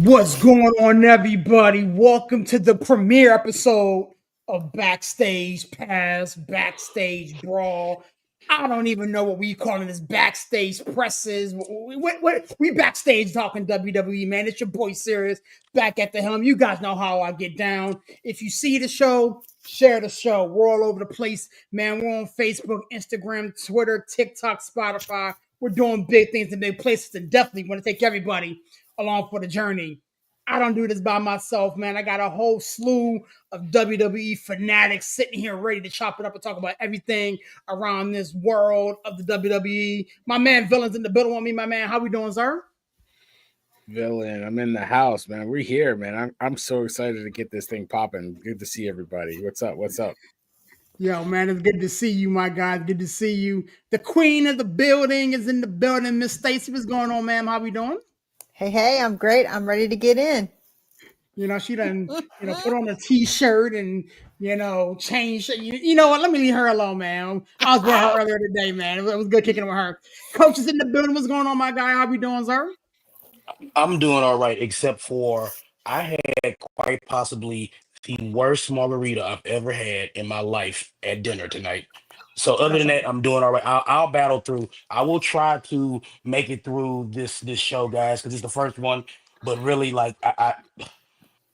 What's going on, everybody? Welcome to the premiere episode of Backstage Pass, Backstage Brawl. I don't even know what we calling this, backstage presses. We backstage talking WWE, man. It's your boy Serious back at the helm. You guys know how I get down. If you see the show, share the show. We're all over the place, man. We're on Facebook, Instagram, Twitter, TikTok, Spotify. We're doing big things in big places, and definitely want to take everybody along for the journey. I don't do this by myself, man. I got a whole slew of WWE fanatics sitting here ready to chop it up and talk about everything around this world of the WWE. My man Villain's in the building with me, my man. How we doing, sir? Villain, I'm in the house, man. We're here, man. I'm so excited to get this thing popping. Good to see everybody. What's up? What's up? Yo, man, it's good to see you, my guy. Good to see you. The queen of the building is in the building. Miss Stacy, what's going on, ma'am? How we doing? Hey, I'm great. I'm ready to get in. You know, she done, put on a t-shirt and, change. You know what? Let me leave her alone, man. I was with her earlier today, man. It was good kicking it with her. Coach is in the building. What's going on, my guy? How we doing, sir? I'm doing all right, except for I had quite possibly the worst margarita I've ever had in my life at dinner tonight. So other than that, I'm doing all right. I'll battle through. I will try to make it through this show, guys, because it's the first one. But really, like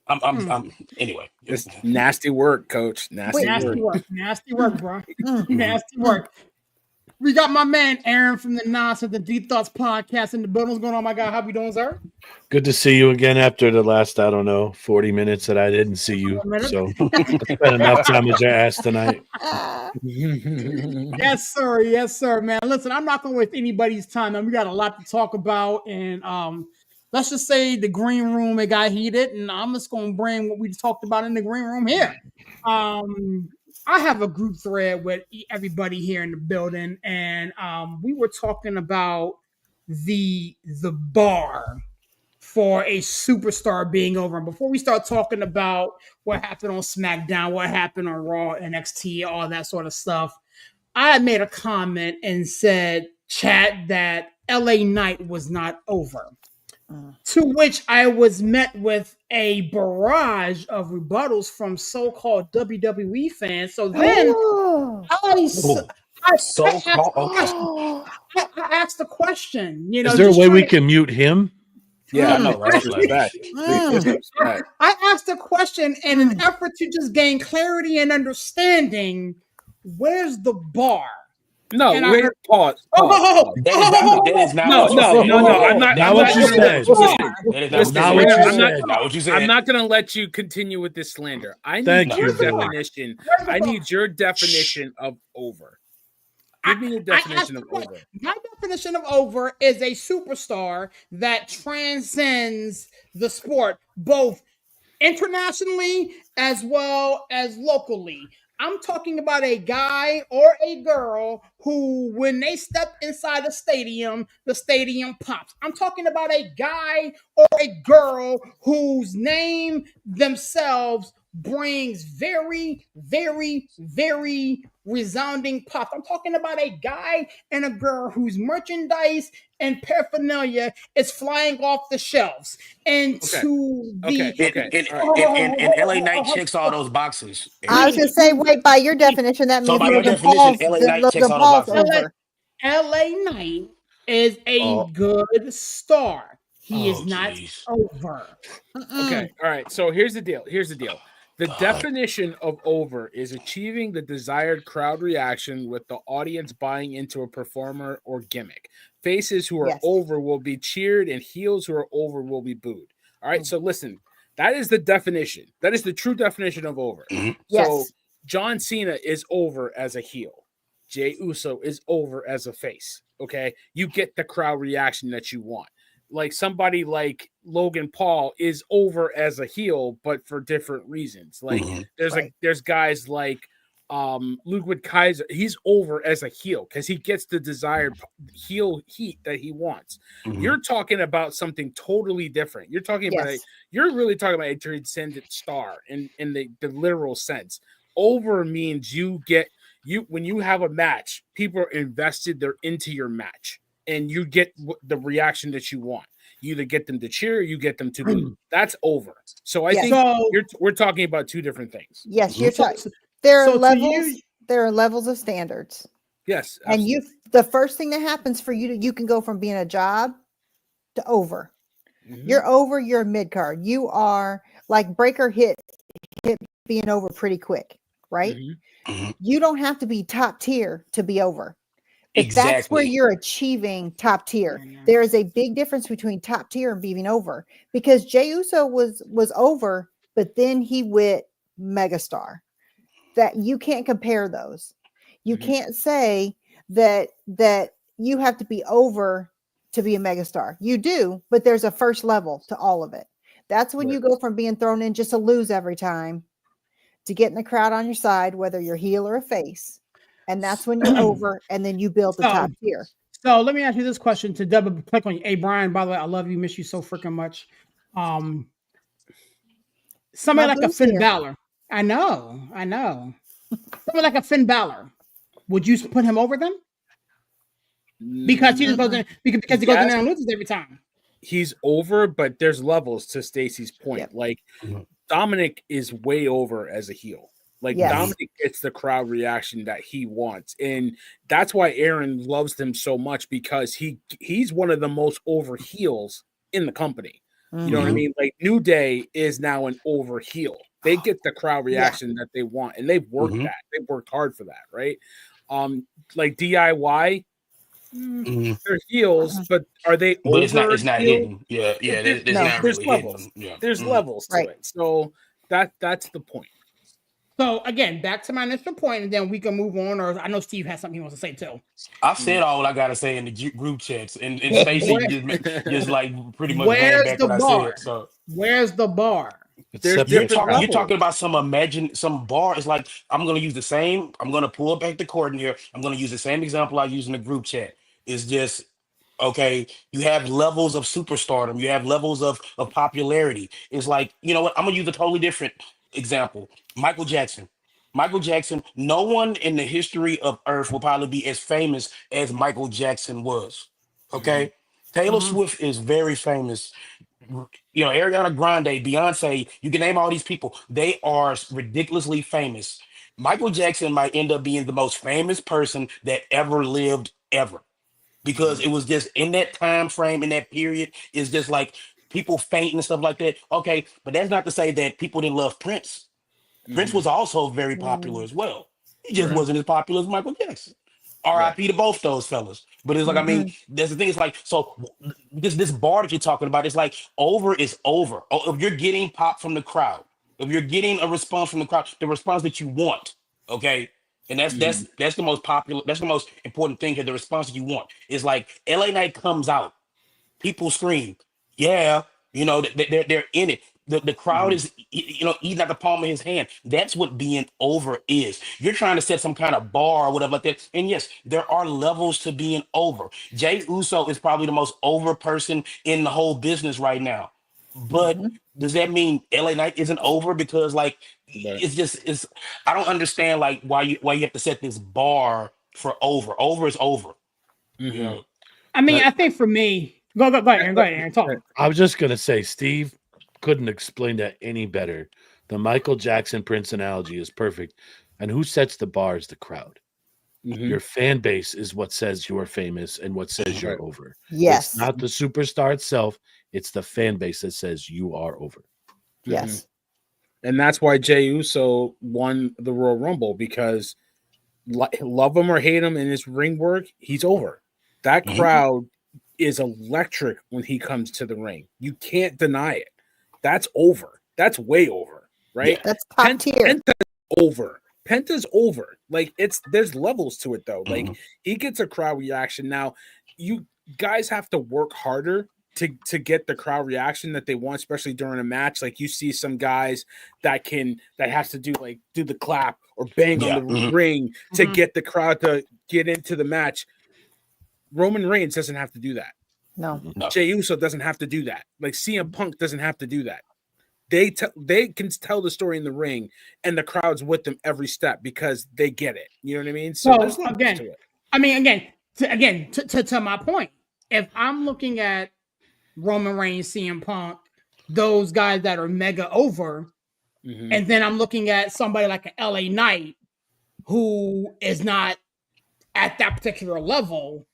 I'm anyway. This nasty work, Coach. Nasty work. Nasty work, bro. Nasty work. We got my man Aaron from the Nonsense the Deep Thoughts podcast in the building. What's going on, my guy? How we doing, sir? Good to see you again after the last, 40 minutes that I didn't see you. So I spent enough time with your ass tonight. Yes, sir. Yes, sir, man. Listen, I'm not going to waste anybody's time, man. We got a lot to talk about, and let's just say the green room, it got heated, and I'm just going to bring what we talked about in the green room here. I have a group thread with everybody here in the building, and we were talking about the bar for a superstar being over. And before we start talking about what happened on SmackDown, what happened on Raw, NXT, all that sort of stuff, I had made a comment and said, chat, that LA Knight was not over. To which I was met with a barrage of rebuttals from so-called WWE fans. So then I asked the question. Is there a way we can mute him? Yeah, I know, right? I asked the question in an effort to just gain clarity and understanding. Where's the bar? No, wait, pause. That is not No. I'm not what you said. Not what you said. I'm not going to let you continue with this slander. I need your definition. I need your definition of over. Give me a definition of over. My definition of over is a superstar that transcends the sport, both internationally as well as locally. I'm talking about a guy or a girl who, when they step inside the stadium pops. I'm talking about a guy or a girl whose name themselves brings very, very, very resounding pop. I'm talking about a guy and a girl whose merchandise and paraphernalia is flying off the shelves. And LA Knight checks all those boxes. I was going to say, wait, by your definition, that means LA Knight checks all those boxes. LA Knight is a good star. He is not over. Okay, all right. So here's the deal. The definition of over is achieving the desired crowd reaction with the audience buying into a performer or gimmick. Faces who are over will be cheered, and heels who are over will be booed. All right, so listen, that is the definition. That is the true definition of over. So John Cena is over as a heel. Jey Uso is over as a face. Okay, you get the crowd reaction that you want. Like somebody like Logan Paul is over as a heel, but for different reasons. Like there's guys like Ludwig Kaiser. He's over as a heel because he gets the desired heel heat that he wants. You're talking about something totally different. You're talking about you're really talking about a transcendent star in the literal sense. Over means when you have a match, people are invested. They're into your match. And you get the reaction that you want. You either get them to cheer or you get them to boo. That's over. So I Yes. think we're talking about two different things. Yes, you're So- talking. There are so to levels. you- There are levels of standards, Yes, and absolutely. the first thing that happens for you you can go from being a job to over. Mhm. You're over. You're a mid card. You are like breaker hit being over pretty quick, right? Mhm. Mhm. You don't have to be top tier to be over. But that's where Exactly. you're achieving top tier. Mhm. There is a big difference between top tier and being over, because Jey Uso was over, but then he went megastar. That you can't compare those. You Mhm. can't say that you have to be over to be a megastar. You do, but there's a first level to all of it. That's when you Right. go from being thrown in just to lose every time to getting the crowd on your side, whether you're heel or a face. And that's when you're over, and then you build the top tier. So let me ask you this question to double click on you. Hey Brian, by the way, I love you, miss you so freaking much. Somebody My like a boo's Finn here. Balor. I know. Somebody like a Finn Balor. Would you put him over them? Because he just goes in because he goes in there and loses every time. He's over, but there's levels to Stacy's point. Yep. Like Mhm. Dominic is way over as a heel. Like Yes. Dominic gets the crowd reaction that he wants, and that's why Aaron loves them so much, because he's one of the most over heels in the company. You know what I Mhm. mean? Like New Day is now an over heel. They get the crowd reaction that they want, and they've worked Mhm. that. They've worked hard for that, right? Like DIY, Mhm. they're heels, but are they But it's not. over It's not heels? hitting. Yeah. Yeah. It's No. not There's really hitting levels. them. Yeah. There's Mhm. levels to Right. it. So that's the point. So again, back to my initial point, and then we can move on. Or I know Steve has something he wants to say too. I said all I gotta say in the group chats, and Stacy Where- just like pretty much ran Where's back the what I bar? said. So Where's the bar? It's There's separate. different you're levels. talking about some bar. It's like I'm gonna use the same. I'm gonna pull back the cord in here. I'm gonna use the same example I use in the group chat. It's just okay. You have levels of superstardom. You have levels of popularity. It's like, you know what? I'm gonna use a totally different example. Michael Jackson. Michael Jackson. No one in the history of Earth will probably be as famous as Michael Jackson was. Okay. Taylor Mhm. Swift is very famous. Ariana Grande, Beyonce, you can name all these people. They are ridiculously famous. Michael Jackson might end up being the most famous person that ever lived ever, because it was just in that time frame, in that period, it's just like people fainting and stuff like that. Okay, but that's not to say that people didn't love Prince. Prince was also very popular as well. He just Right. wasn't as popular as Michael Jackson. Right. R.I.P. to both those fellas. But it's like, I mean, that's the thing. It's like, so this bar that you're talking about, it's like over is over. Oh, if you're getting pop from the crowd, if you're getting a response from the crowd, the response that you want, okay, and that's the most popular, that's the most important thing here. The response that you want is like LA Knight comes out, people scream, yeah, they're in it. The crowd is eating at the palm of his hand. That's what being over is. You're trying to set some kind of bar or whatever like that. And yes, there are levels to being over. Jay Uso is probably the most over person in the whole business right now. But does that mean LA Knight isn't over? Because like Right. it's I don't understand like why you have to set this bar for over. Over is over. You Mhm. know. I mean, But- I think for me, go ahead, Aaron, talk. I was just gonna say, Steve couldn't explain that any better. The Michael Jackson Prince analogy is perfect. And who sets the bar is the crowd. Mhm. Your fan base is what says you're famous and what says you're Right. over. Yes. It's not the superstar itself, it's the fan base that says you are over. Yes. And that's why Jey Uso won the Royal Rumble, because love him or hate him in his ring work, he's over. That Mhm. crowd is electric when he comes to the ring. You can't deny it. That's over. That's way over, right? That's top tier. Penta's over. Penta's over. Like there's levels to it though. Like Mhm. he gets a crowd reaction. Now, you guys have to work harder to get the crowd reaction that they want, especially during a match. Like you see some guys that has to do the clap or bang on Yeah. the Mhm. ring to Mhm. get the crowd to get into the match. Roman Reigns doesn't have to do that. No. No. Jey Uso doesn't have to do that. Like CM Punk doesn't have to do that. They can tell the story in the ring, and the crowd's with them every step because they get it. You know what I mean? So there's So levels again, to it. I mean, to my point, if I'm looking at Roman Reigns, CM Punk, those guys that are mega over. Mhm. And then I'm looking at somebody like an LA Knight who is not at that particular level.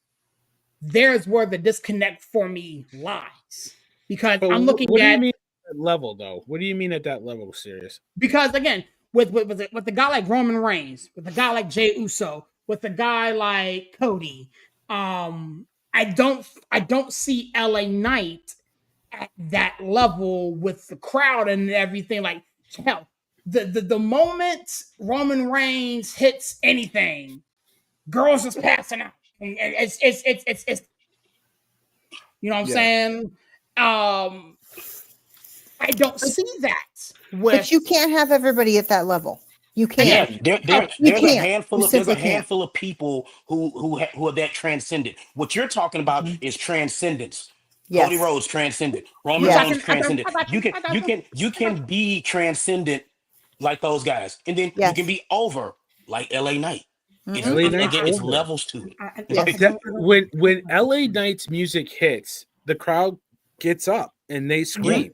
There's where the disconnect for me lies. Because But I'm looking what do at you mean at that level though? What do you mean at that level, serious? because again, with a guy like Roman Reigns, with a guy like Jey Uso, with a guy like Cody, I don't see LA Knight at that level with the crowd and everything. Like hell, the moment Roman Reigns hits anything, girls just passing out. And it's you know what I'm Yeah. saying? I don't see that with But you can't have everybody at that level. You Yeah, can't. there, Oh, there, You there's a can't. handful You of there's a simply can't. handful of people who are that transcendent. What you're talking about is transcendence. Cody Yes. Rhodes transcended. Roman which Yes. Reigns transcended. I got You can I got you can you I got can be transcendent like those guys, and then you can Yes. be over like LA Knight. It's, Mhm. LA it's Knight's again, it's over. levels to it. Yes. When LA Knight's music hits, the crowd gets up and they scream.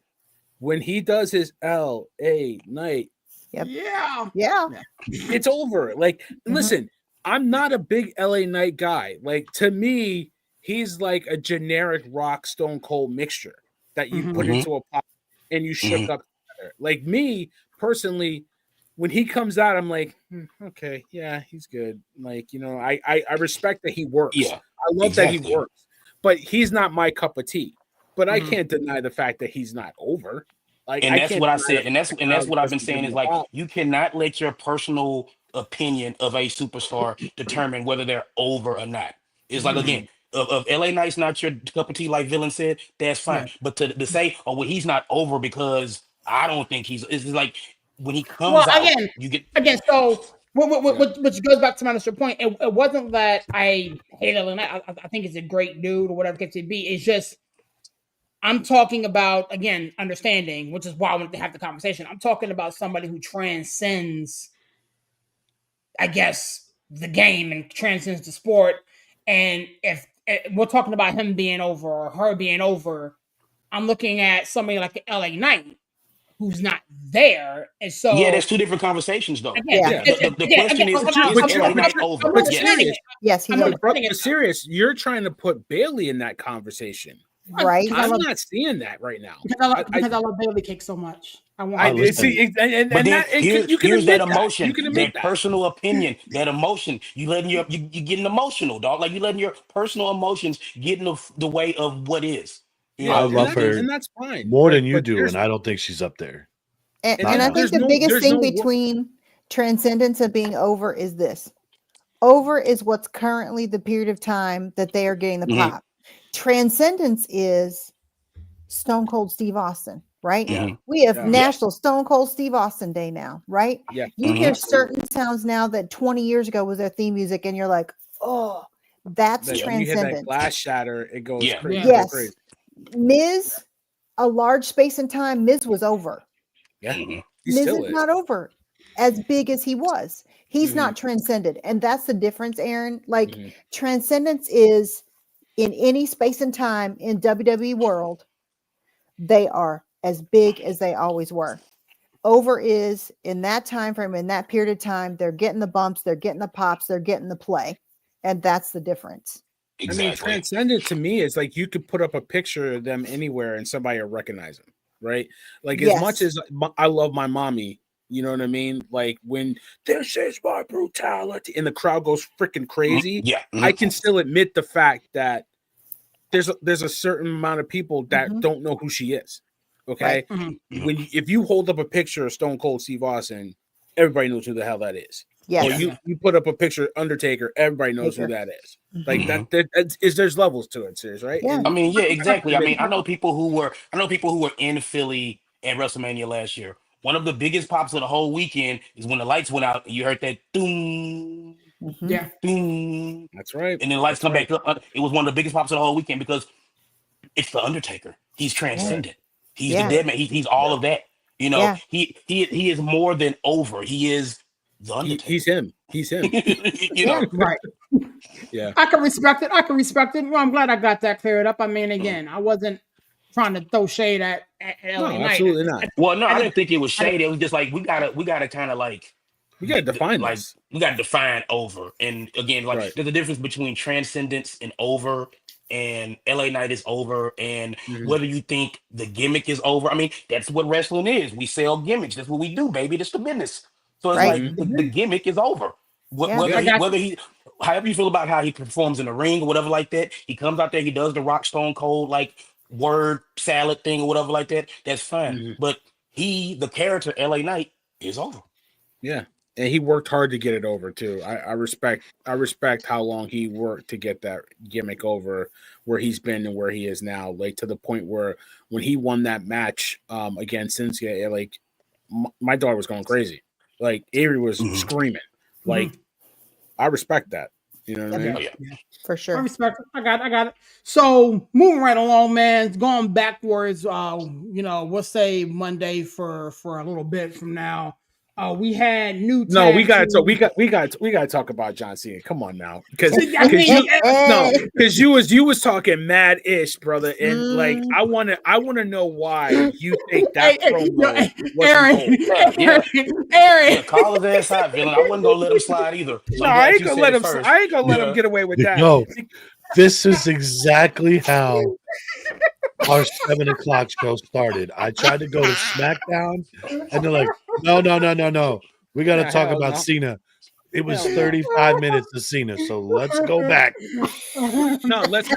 When he does his LA Knight, Yep. Yeah. Yeah. it's over. Like, listen, I'm not a big LA Knight guy. Like, to me, he's like a generic rock Stone Cold mixture that you put into a pot and you shook up together. Like me personally, when he comes out, I'm like, okay, yeah, he's good. Like, you know, I respect that he works. Yeah, I love that he exactly. works, but he's not my cup of tea. But I can't deny the fact that he's not over. Like, And I that's can't what I deny said, the and fact that's the and that's crowd what I've been doesn't give saying him is a like pop. you cannot let your personal opinion of a superstar determine whether they're over or not. It's like again, of LA Knight's not your cup of tea, like Villain said, that's fine. Yeah. But to say, oh well, he's not over because I don't think he's it's like when he Well, comes out, you get so which goes back to my initial point. It wasn't that I hate Ellen. I think he's a great dude or whatever it could be. It's just I'm talking about again understanding, which is why I wanted to have the conversation. I'm talking about somebody who transcends, I guess, the game and transcends the sport. And if we're talking about him being over or her being over, I'm looking at somebody like LA Knight who's not there. And yeah, so that's two different conversations though. again, Yeah. The question is LA Knight over? I'm Yes. understanding it. Yes. He's I'm over. understanding But it. serious, you're trying to put Bailey in that conversation. Right. Because I I'm love, not seeing that right now. because I love Bailey cake so much. I want. I listen. see, and But then that and here's you can here's admit that emotion, You can that admit that. personal opinion, that emotion. You letting you getting emotional, dog. Like you letting your personal emotions get in the way of what is. You Yeah, I know, love her and that's fine. more But- than you but do, there's- and I don't think she's up there. And, And and I then think there's the biggest there's thing no wo- between transcendence and being over is this. Over is what's currently the period of time that they are getting the Mhm. pop. Transcendence is Stone Cold Steve Austin, right? Yeah. We have Yeah. National Stone Cold Steve Austin Day now, right? Yeah. You hear Mhm. certain sounds now that 20 years ago was their theme music, and you're like, oh, that's that when you hit that transcendence. glass shatter, it goes Yeah. crazy. Yeah. Yes. Crazy. Miz, a large space and time, Miz was over. Yeah, Mhm. he Miz still is is. not over as big as he was. He's Mhm. not transcended. And that's the difference, Aaron. Like Mhm. transcendence is in any space and time in WWE world, they are as big as they always were. Over is in that time frame, in that period of time, they're getting the bumps, they're getting the pops, they're getting the play. And that's the difference. I mean, Exactly. transcendent to me is like you could put up a picture of them anywhere and somebody will recognize them, right? Like as much Yes. as I love my mommy, you know what I mean? Like when this is my brutality and the crowd goes freaking crazy, Yeah. I can still admit the fact that there's a certain amount of people that Mhm. don't know who she is. Okay, Right. Mhm. if you hold up a picture of Stone Cold Steve Austin, everybody knows who the hell that is. Yes. Or you put up a picture of Undertaker, everybody knows who Taker. that is. Like Mhm. there's levels to it, serious, right? Yeah. And I mean, yeah, exactly. I mean, I know people who were in Philly at WrestleMania last year. One of the biggest pops of the whole weekend is when the lights went out and you heard that doom, Mhm. Yeah. doom, that's right. and then the lights That's come right. back up. It was one of the biggest pops of the whole weekend because it's the Undertaker. He's transcendent. He's the Yeah. dead man. He's all of that. You know, Yeah. he is more than over. He is the Undertaker. He's him. He's him. You know, Right. Yeah. I can respect it. Well, I'm glad I got that cleared up. I mean, again, I wasn't trying to throw shade at LA No, Knight. absolutely not. Well, no, I I didn't think it was I shade. It was just like we gotta kind of like We gotta define like this. we gotta define over. And again, like Right. there's a difference between transcendence and over. And LA Knight is over, and Mhm. whether you think the gimmick is over, I mean, that's what wrestling is. We sell gimmicks. That's what we do, baby. That's the business. So it's Right. like the gimmick is over. Yeah. Whether I got whether he, however you feel about how he performs in the ring or whatever like that, he comes out there, he does the Rock Stone Cold like word salad thing or whatever like that. That's fine. Mhm. But the character LA Knight, is over. Yeah. And he worked hard to get it over too. I respect how long he worked to get that gimmick over, where he's been and where he is now. Like to the point where when he won that match against Shinsuke, like my daughter was going crazy. Like Avery was Mhm. screaming. Like I respect that. You know what I mean? Oh, yeah. For I sure. respect it. I got it. So moving right along, man. Going backwards. We'll say Monday for a little bit from now. We had new. No, we got team. to talk about John Cena. Come on now, because I mean, you was talking mad ish, brother, and like I want to know why you think that promo wasn't gold. Aaron. Yeah, call his ass out, villain. I wasn't gonna let him slide either. So No, I'm I glad ain't you gonna said let it him. first. I ain't gonna let him get away with that. No, this is exactly how our 7 o'clock show started. I tried to go to SmackDown, and they're like, no. We got to Yeah, talk hell about no. Cena. It was Hell no. 35 minutes to Cena, so let's go back. No, let's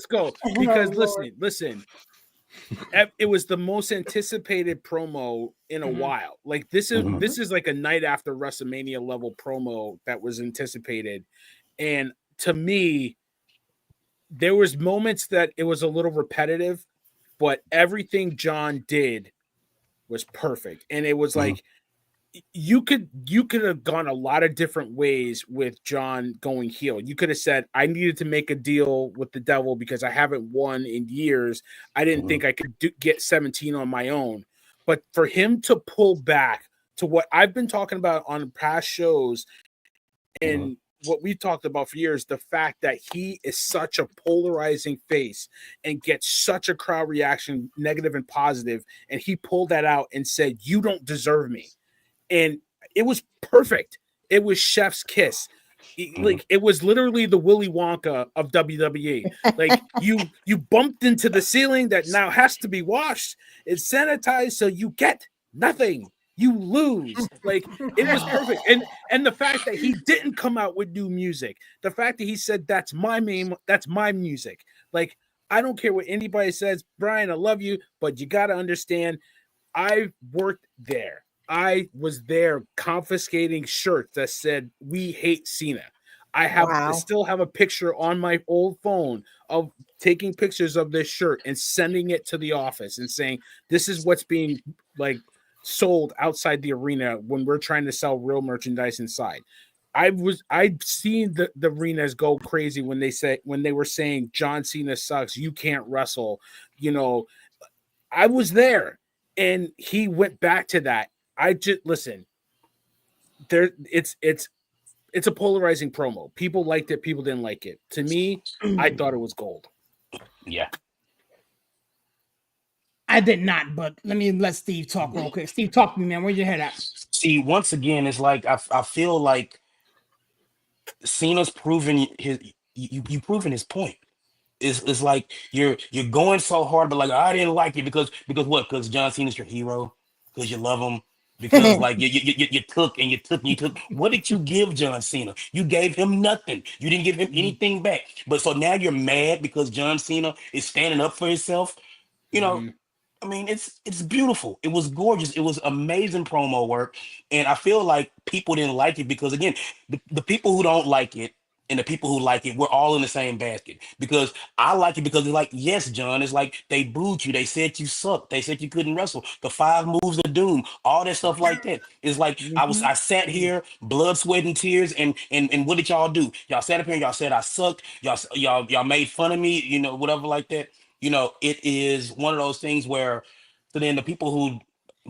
go. Because Oh, Lord. listen. It was the most anticipated promo in a while. Like this is like a night after WrestleMania level promo that was anticipated, and to me, there was moments that it was a little repetitive, but everything John did was perfect, and it was like you could have gone a lot of different ways with John going heel. You could have said, I needed to make a deal with the devil because I haven't won in years. I didn't think I could get 17 on my own. But for him to pull back to what I've been talking about on past shows and what we've talked about for years, the fact that he is such a polarizing face and gets such a crowd reaction, negative and positive, and he pulled that out and said, you don't deserve me. And it was perfect. It was chef's kiss. Like it was literally the Willy Wonka of WWE. Like you bumped into the ceiling that now has to be washed. It's sanitized, so you get nothing. You lose. Like it was perfect. And the fact that he didn't come out with new music, the fact that he said that's my music. Like I don't care what anybody says, Brian, I love you, but you got to understand, I worked there. I was there confiscating shirts that said we hate Cena. I still have a picture on my old phone of taking pictures of this shirt and sending it to the office and saying this is what's being like sold outside the arena when we're trying to sell real merchandise inside. I've seen the arenas go crazy when they were saying John Cena sucks, you can't wrestle. I was there, and he went back to that. I just listen. There, it's a polarizing promo. People liked it. People didn't like it. To me, I thought it was gold. Yeah, I did not, but let Steve talk real quick. Steve, talk to me, man. Where's your head at? see, once again, it's like I feel like Cena's proven you proven his point. It's like you're going so hard, but like I didn't like it because what? Because John Cena's your hero, because you love him, because like you took and you took and you took. What did you give John Cena? You gave him nothing. You didn't give him anything back. But so now you're mad because John Cena is standing up for himself. You know, I mean, it's beautiful. It was gorgeous. It was amazing promo work, and I feel like people didn't like it because again, the people who don't like it and the people who like it, we're all in the same basket. Because I like it because it's like, yes, John, it's like they booed you. They said you sucked. They said you couldn't wrestle. The 5 moves of doom, all that stuff like that. It's like I sat here, blood, sweat, and tears, and what did y'all do? Y'all sat up here and y'all said I sucked. Y'all made fun of me, whatever like that. It is one of those things where so then the people who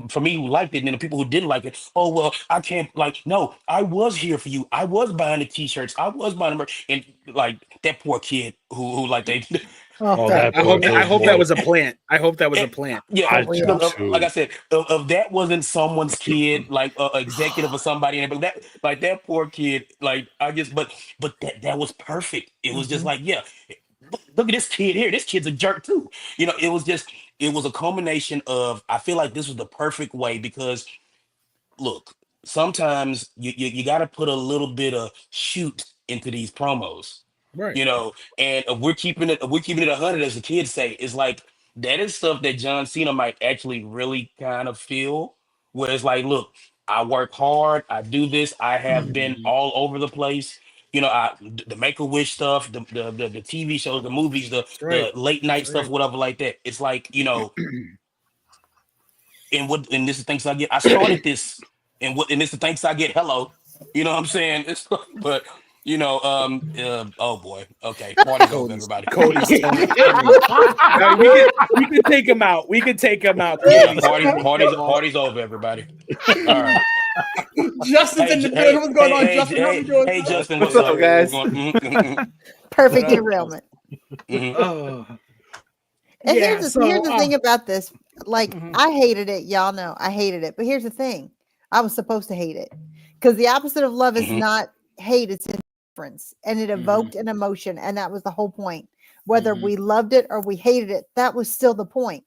for me who liked it, and then the people who didn't like it, oh well, I can't like no, I was here for you. I was buying the t-shirts, I was buying the merch. And like that poor kid who like they Oh, that that I poor hope little that boy. was a plant. I hope that was a it, plant. yeah, I for do real. like I too. said, if that wasn't someone's kid, like executive or somebody, but that like that poor kid, like I just but that was perfect. It was just Mhm. like, yeah, look at this kid here. This kid's a jerk too. It was just it was a culmination of I feel like this was the perfect way because look, sometimes you got to put a little bit of shoot into these promos, Right. you know. And if we're keeping it 100, as the kids say, it's like that is stuff that John Cena might actually really kind of feel. Where it's like, look, I work hard, I do this, I have been Mhm. all over the place. The Make a Wish stuff, the TV shows, the movies, That's right. the late night That's stuff, right. whatever like that. It's like and this is thanks I get. I started this, and this is thanks I get. Hello, you know what I'm saying? It's like, but oh boy, okay, party's over, everybody. Cody's turning. We could take him out. We could take him out. Yeah, Cody's party's turning. party's party's over, everybody. All right. Justin's Hey, in the building. What's going on, Justin? How hey, you doing, hey, sir? Justin, What's what's up, up? guys? What's going? Perfect derailment. Oh, And Yeah. here's So the thing about this. Like, Mhm. I hated it. Y'all know I hated it. But here's the thing. I was supposed to hate it. Because the opposite of love is Mhm. not hate, it's indifference. And it evoked an emotion. And that was the whole point. Whether Mhm. we loved it or we hated it, that was still the point.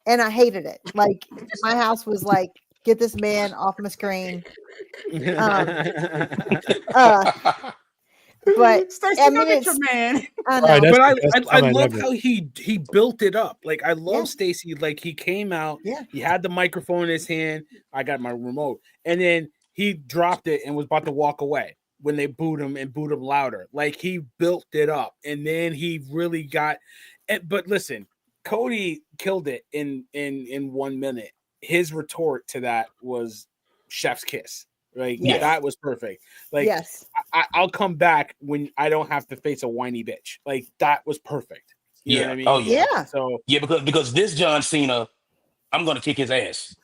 And I hated it. Like, my house was like, get this man off my screen. But Stacey, I go mean, get your it's, man. I All right, know. that's but the best I comment love ever. how he built it up. Like I love Yeah. Stacy. Like he came out, Yeah. he had the microphone in his hand. I got my remote, and then he dropped it and was about to walk away when they booed him and booed him louder. Like he built it up, and then he really got. But listen, Cody killed it in 1 minute. His retort to that was chef's kiss. Like Yes. that was perfect. Like Yes. I'll come back when I don't have to face a whiny bitch. Like that was perfect. You know what I mean? Oh yeah. Yeah. So Yeah, because this John Cena, I'm gonna kick his ass.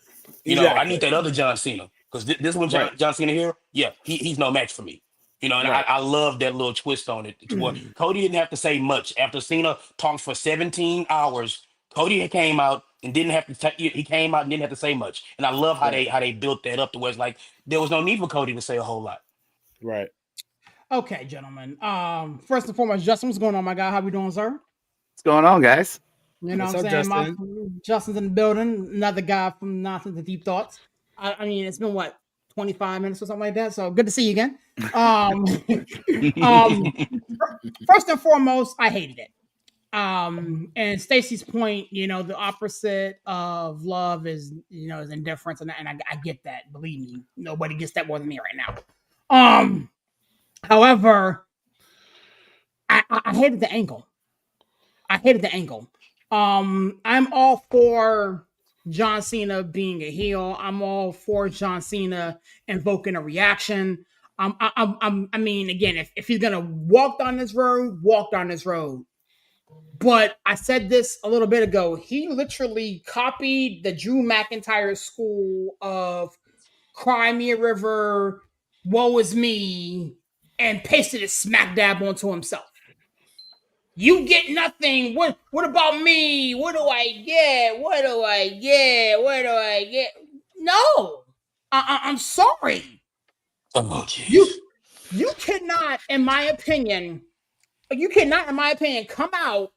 I exactly. need that other John Cena because this one Right. John Cena here, yeah, he's no match for me. And Right. I love that little twist on it. To where Cody didn't have to say much after Cena talked for 17 hours. Cody came out and didn't have to. He came out and didn't have to say much. And I love how Right. they built that up to where it's like there was no need for Cody to say a whole lot. Right. Okay, gentlemen. First and foremost, Justin, what's going on, my guy? How we doing, sir? What's going on, guys? You know What's what I'm up, saying? Justin? Justin's in the building. Another guy from Nonsense and Deep Thoughts. I mean, it's been what 25 minutes or something like that. So good to see you again. First and foremost, I hated it. And Stacy's point, the opposite of love is indifference, and I get that. Believe me, nobody gets that more than me right now. However, I hated the angle. I'm all for John Cena being a heel. I'm all for John Cena invoking a reaction. I mean, again, if he's gonna walk down this road, walk down this road. But I said this a little bit ago. He literally copied the Drew McIntyre school of Cry Me a River, woe is me, and pasted it smack dab onto himself. You get nothing. What about me? What do I get? What do I get? What do I get? No. I'm sorry. Oh jeez. You cannot, in my opinion, come out,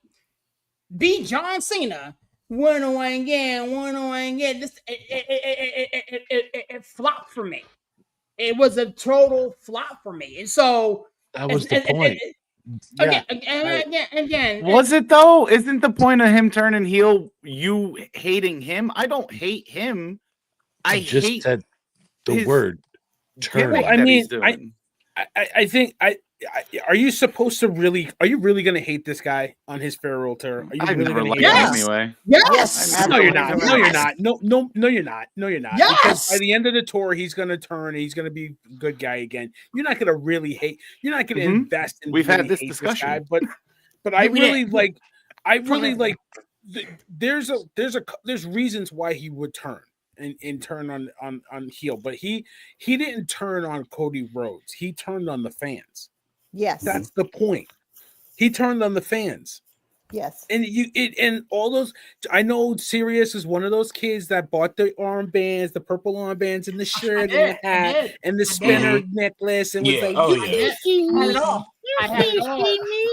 be John Cena. What do I get? What do I get? This it flopped for me. It was a total flop for me. And so That was the point. Yeah. Again. Was it though? Isn't the point of him turning heel you hating him? I don't hate him. I just hate said the his word turn. gimmick Well, I that mean, he's doing. I think are you supposed to really? Are you really going to hate this guy on his farewell tour? Are you I've really never going to liked hate him him? Yes. anyway. Yes. No, you're not. No, you're Yes. not. No, you're not. No, you're not. Yes. Because by the end of the tour, he's going to turn. He's going to be a good guy again. You're not going to really hate. You're not going to invest in. We've had really this hate discussion. This guy, but I We really did. like. I really like. There's reasons why he would turn, and turn on heel, but he didn't turn on Cody Rhodes. He turned on the fans. Yes. That's the point. He turned on the fans. Yes. And and all those. I know Sirius is one of those kids that bought the armbands, the purple armbands, and the shirt and the hat and the spinner necklace, and was like, Oh "You yeah. can't see I had me. it all. You I had it can't all. see me.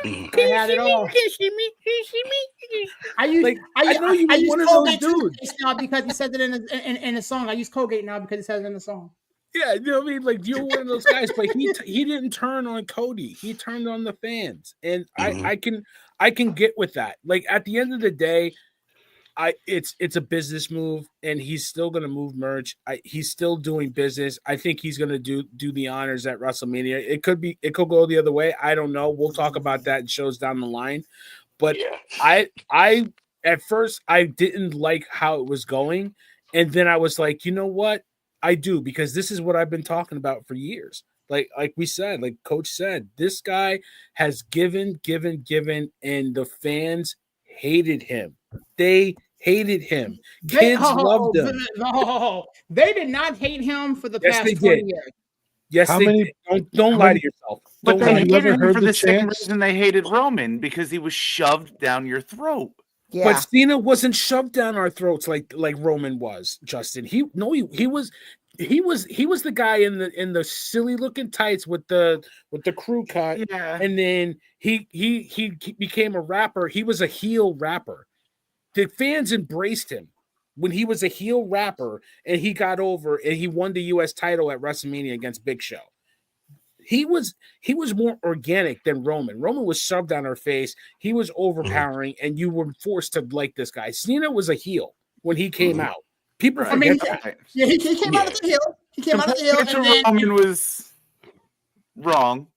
Mhm. I had it all. You can't see me. You see me." I use Like, I know you I were use one of those Colgate dudes. toothpaste now because he said it in the song. I use Colgate now because it says it in the song. Yeah, you know what I mean? Like, you're one of those guys, but he didn't turn on Cody. He turned on the fans. And I can get with that. Like, at the end of the day, it's a business move, and he's still gonna move merch. He's still doing business. I think he's gonna do the honors at WrestleMania. It could go the other way. I don't know. We'll talk about that in shows down the line. But Yeah. I at first I didn't like how it was going, and then I was like, you know what? I do, because this is what I've been talking about for years. Like we said, like Coach said, this guy has given, and the fans hated him. They hated him. Kids loved him. They did not hate him for the Yes, past they 20 did. years. Yes, How they many- did. Don't how lie many- to yourself. But Don't they lie. Have you hated ever him heard for the the same chants? reason they hated Roman, because he was shoved down your throat. Yeah. But Cena wasn't shoved down our throats like Roman was, Justin. He was the guy in the silly looking tights with the crew cut, Yeah. and then he became a rapper. He was a heel rapper. The fans embraced him when he was a heel rapper, and he got over and he won the US title at WrestleMania against Big Show. He was more organic than Roman. Roman was shoved down our face. He was overpowering, and you were forced to like this guy. Cena was a heel when he came out. People Right. forget I mean, that. Yeah, he came out of the hill. He came out of the hill, Compared and to then Roman was wrong.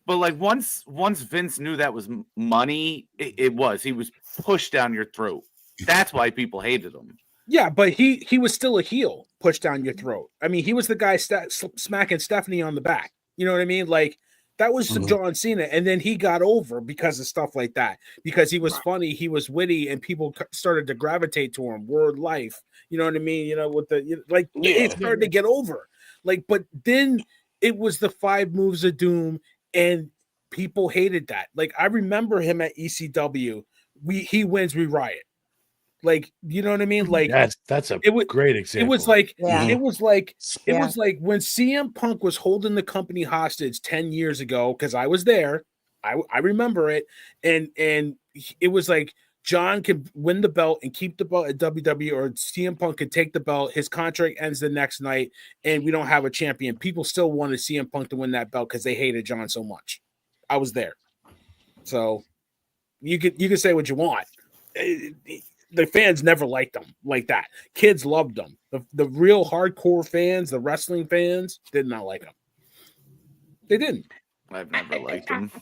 But like once Vince knew that was money, it was. He was pushed down your throat. That's why people hated him. Yeah, but he was still a heel, pushed down your throat. I mean, he was the guy smacking Stephanie on the back. You know what I mean? Like, that was John Cena, and then he got over because of stuff like that. Because he was funny, he was witty, and people started to gravitate to him. Word life, you know what I mean? You know, with it's hard to get over. Like, but then it was the 5 moves of doom, and people hated that. Like, I remember him at ECW. He wins, we riot. Like, you know what I mean? Like, that's a was, great example. It was like Yeah. it was like when CM Punk was holding the company hostage 10 years ago, because I was there. I remember it, and it was like John could win the belt and keep the belt at WWE, or CM Punk could take the belt. His contract ends the next night, and we don't have a champion. People still wanted CM Punk to win that belt because they hated John so much. I was there, so you could say what you want. The fans never liked them like that. Kids loved them. The real hardcore fans, the wrestling fans, did not like them. They didn't. I've never liked him.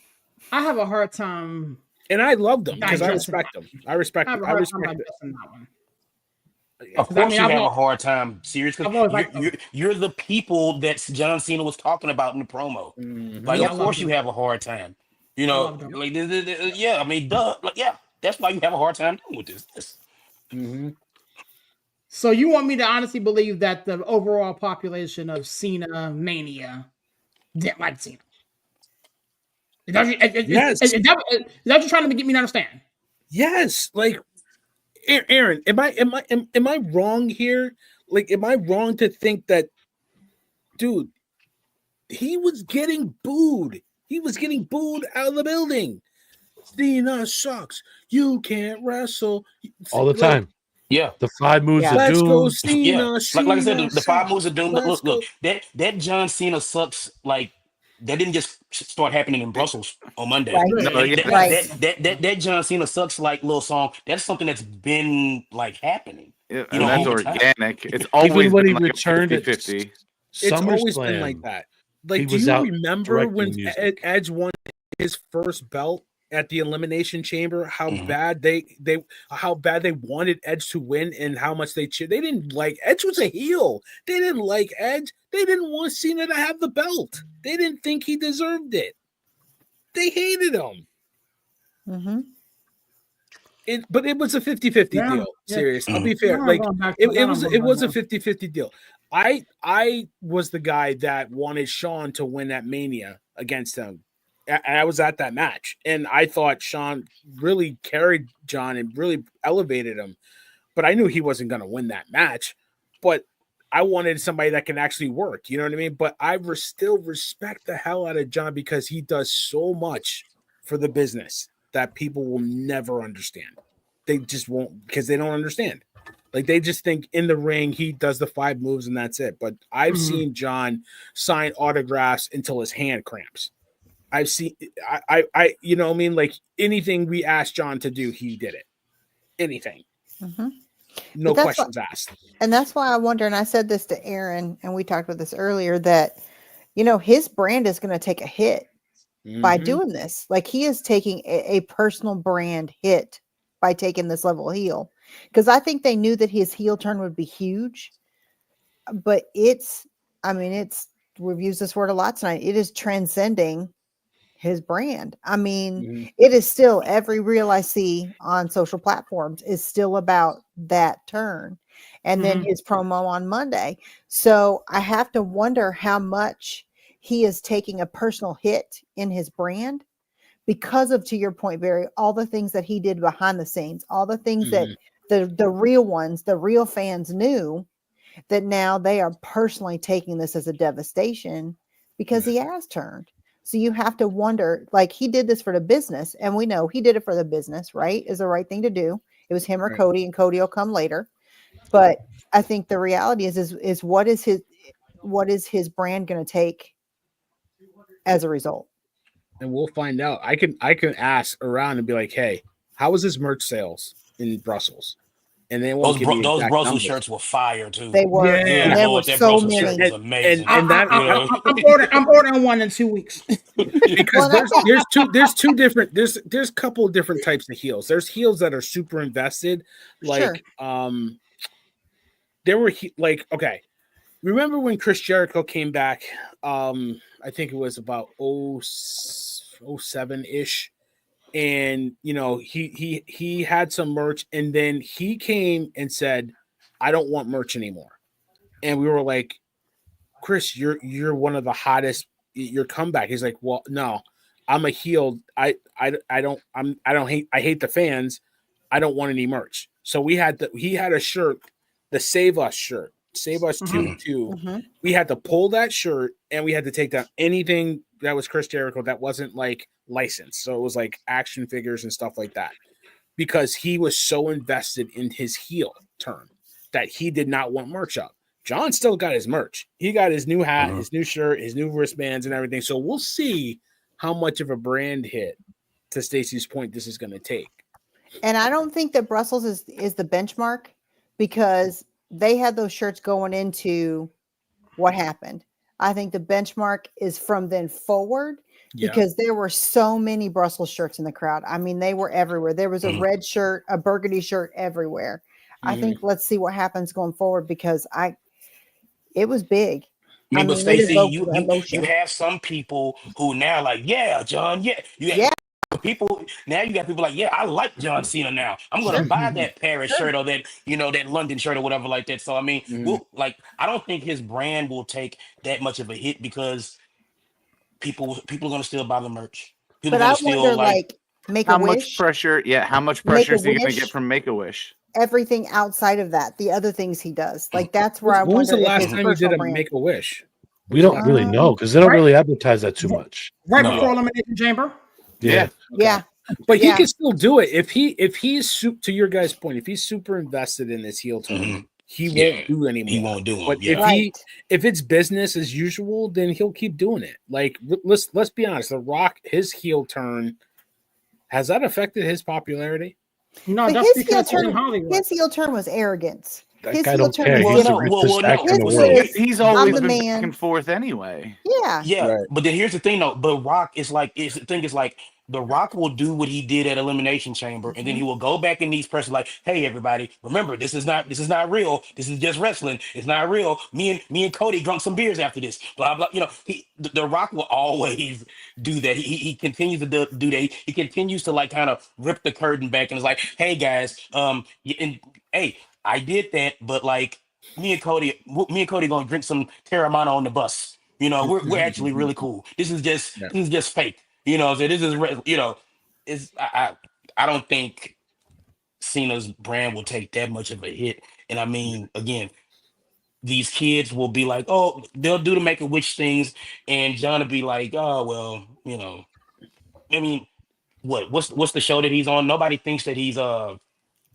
I have a hard time. And I loved them because I Digesting respect them. I respect it. I respect it. That one. Of course, you have a hard time, serious. You're the people that John Cena was talking about in the promo. Like, of course, you have a hard time. You know, like, yeah. I mean, duh. Like, yeah. That's why you have a hard time dealing with this. So you want me to honestly believe that the overall population of Cena Mania didn't like Cena? Is that what you're trying to get me to understand? Yes. Like, Aaron, am I wrong here? Like, am I wrong to think that, dude, he was getting booed. He was getting booed out of the building. Cena sucks. You can't wrestle all the time. Yeah, the 5 moves of Let's doom. Go Cena. Yeah, Cena like I said, the 5 moves of doom. Let's Look, that John Cena sucks. Like, that didn't just start happening in Brussels on Monday. That John Cena sucks like little song. That's something that's been like happening. Yeah, and that's organic. It's always even when he like returned at 50-50. It's always been SummerSlam, like that. Like, he do was you out remember when directing music. Edge won his first belt at the Elimination Chamber? How bad they wanted Edge to win, and how much they cheered. They didn't like Edge. Was a heel. They didn't like Edge. They didn't want Cena to have the belt. They didn't think he deserved it. They hated him. But it was a 50-50 Yeah, deal. yeah. Serious. I'll be We're fair. not Like going back to it that. I'm was going it back was a to 50-50 deal. I was the guy that wanted Sean to win that Mania against him. I was at that match, and I thought Sean really carried John and really elevated him. But I knew he wasn't going to win that match. But I wanted somebody that can actually work. You know what I mean? But I still respect the hell out of John because he does so much for the business that people will never understand. They just won't because they don't understand. Like they just think in the ring he does the 5 moves and that's it. But I've seen John sign autographs until his hand cramps. I've seen I you know what I mean? Like anything we asked John to do, he did it. Anything. Mhm. No But that's questions asked. And that's why I wonder, and I said this to Aaron, and we talked about this earlier, that, you know, his brand is going to take a hit by Mhm. doing this. Like he is taking a personal brand hit by taking this level heel. Because I think they knew that his heel turn would be huge. But we've used this word a lot tonight. It is transcending his brand. I mean, Mhm. it is still every reel I see on social platforms is still about that turn. And then his promo on Monday. So I have to wonder how much he is taking a personal hit in his brand because of, to your point, Barry, all the things that he did behind the scenes, all the things that the real ones, the real fans knew, that now they are personally taking this as a devastation because he has turned. So you have to wonder, like he did this for the business, and we know he did it for the business, right? Is the right thing to do. It was him or Right. Cody, and Cody will come later. But I think the reality is what is his brand going to take as a result? And we'll find out. I can ask around and be like, hey, how was his merch sales in Brussels? And they won't give me Those exact Brussels numbers. shirts were fire too. They were, Yeah. and Good there were Lord, that so Brussels shirt many. was amazing. And that I'm ordering one in 2 weeks. because Well, and I there's two different there's a couple of different types of heels. There's heels that are super invested, like Sure. there were like okay. Remember when Chris Jericho came back? I think it was about 07-ish. And you know, he had some merch, and then he came and said, I don't want merch anymore. And we were like, Chris, you're one of the hottest. Your comeback. He's like, well, no, I'm a heel. I hate the fans. I don't want any merch. So he had a shirt, the Save Us shirt, Save Us 2-2. Mhm. We had to pull that shirt and we had to take down anything that was Chris Jericho that wasn't like licensed. So it was like action figures and stuff like that because he was so invested in his heel turn that he did not want merch up. John still got his merch. He got his new hat, his new shirt, his new wristbands, and everything. So we'll see how much of a brand hit, to Stacey's point, this is going to take. And I don't think that Brussels is the benchmark because they had those shirts going into what happened. I think the benchmark is from then forward because there were so many Brussels shirts in the crowd. I mean, they were everywhere. There was a red shirt, a burgundy shirt everywhere. I think let's see what happens going forward because it was big. I mean, but it Stacey, evoked you emotion. have some people who now like, yeah, John, yeah. You have people now. You got people like, yeah, I like John Cena now. I'm gonna buy that Paris shirt or that that London shirt or whatever like that. So I mean, I don't think his brand will take that much of a hit because people are gonna still buy the merch. People But are I gonna still wonder, like. like, Make How a much Wish, pressure? Yeah, how much Make pressure a is he going to Wish. get from Make a Wish? everything outside of that, the other things he does. Like that's where I When was wonder the if last his time you did personal a brand. Make a Wish? We don't really know because they don't really advertise that too much. Right No. before Elimination Chamber. Yeah. Yeah. But he Yeah. can still do it if he's to your guys' point. If he's super invested in this heel turn, he won't do anymore. He won't do them. But Yeah. if it's business as usual, then he'll keep doing it. Like let's be honest, The Rock, his heel turn, has that affected his popularity? No, But that's his heel because he's in turn, Hollywood. his heel turn was arrogance. That His guy heel don't turn care. was He's the Well, no. richest actor in the His world. was, He's I'm always the been man. back and forth anyway. Yeah. Yeah, Right. but then here's the thing though. But Rock is like, the thing is like, The Rock will do what he did at Elimination Chamber, and then he will go back in these press like, "Hey, everybody, remember this is not real. This is just wrestling. It's not real. Me and Cody drunk some beers after this. Blah blah. You know, the Rock will always do that. He continues to do that. He continues to like kind of rip the curtain back and is like, "Hey guys, and hey, I did that, but like me and Cody gonna drink some Terramana on the bus. You know, we're actually really cool. This is just fake." You know, so this is, you know, I don't think Cena's brand will take that much of a hit. And I mean, again, these kids will be like, oh, they'll do the Make-A-Wish things, and John will be like, oh, well, you know, I mean, what's the show that he's on? Nobody thinks that he's a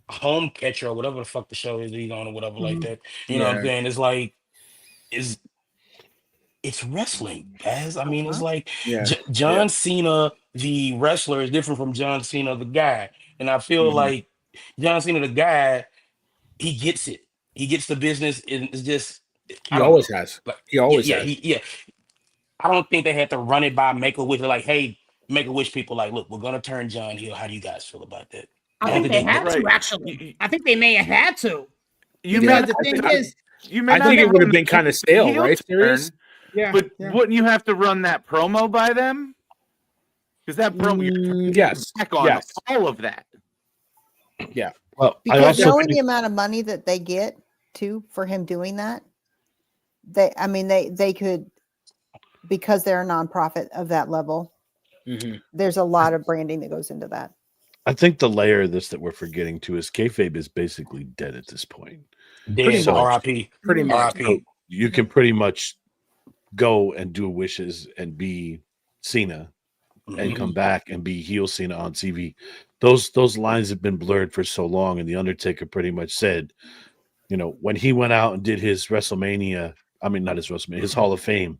home catcher or whatever the fuck the show is that he's on or whatever like that. You know what I'm saying? It's like, it's wrestling, guys. I mean, it's like John Cena, the wrestler, is different from John Cena, the guy. And I feel like John Cena, the guy, he gets it. He gets the business. And it's just he always has. Like, he always has. I don't think they had to run it by Make-A-Wish. They're like, hey, Make-A-Wish people, like, look, we're gonna turn John heel. How do you guys feel about that? I think they had to actually. I think they may have had to. Because the thing is, I think it would have been kind of stale, right? Serious? Yeah, but wouldn't you have to run that promo by them? Because that promo, back on all of that. Yeah. Well, because knowing the amount of money that they get too for him doing that, they could, because they're a nonprofit of that level. There's a lot of branding that goes into that. I think the layer of this that we're forgetting too is kayfabe is basically dead at this point. Dead, RIP. Pretty much. So you can pretty much go and do wishes and be Cena and come back and be heel Cena on TV. Those lines have been blurred for so long, and the Undertaker pretty much said, you know, when he went out and did his WrestleMania, I mean not his WrestleMania, his Hall of Fame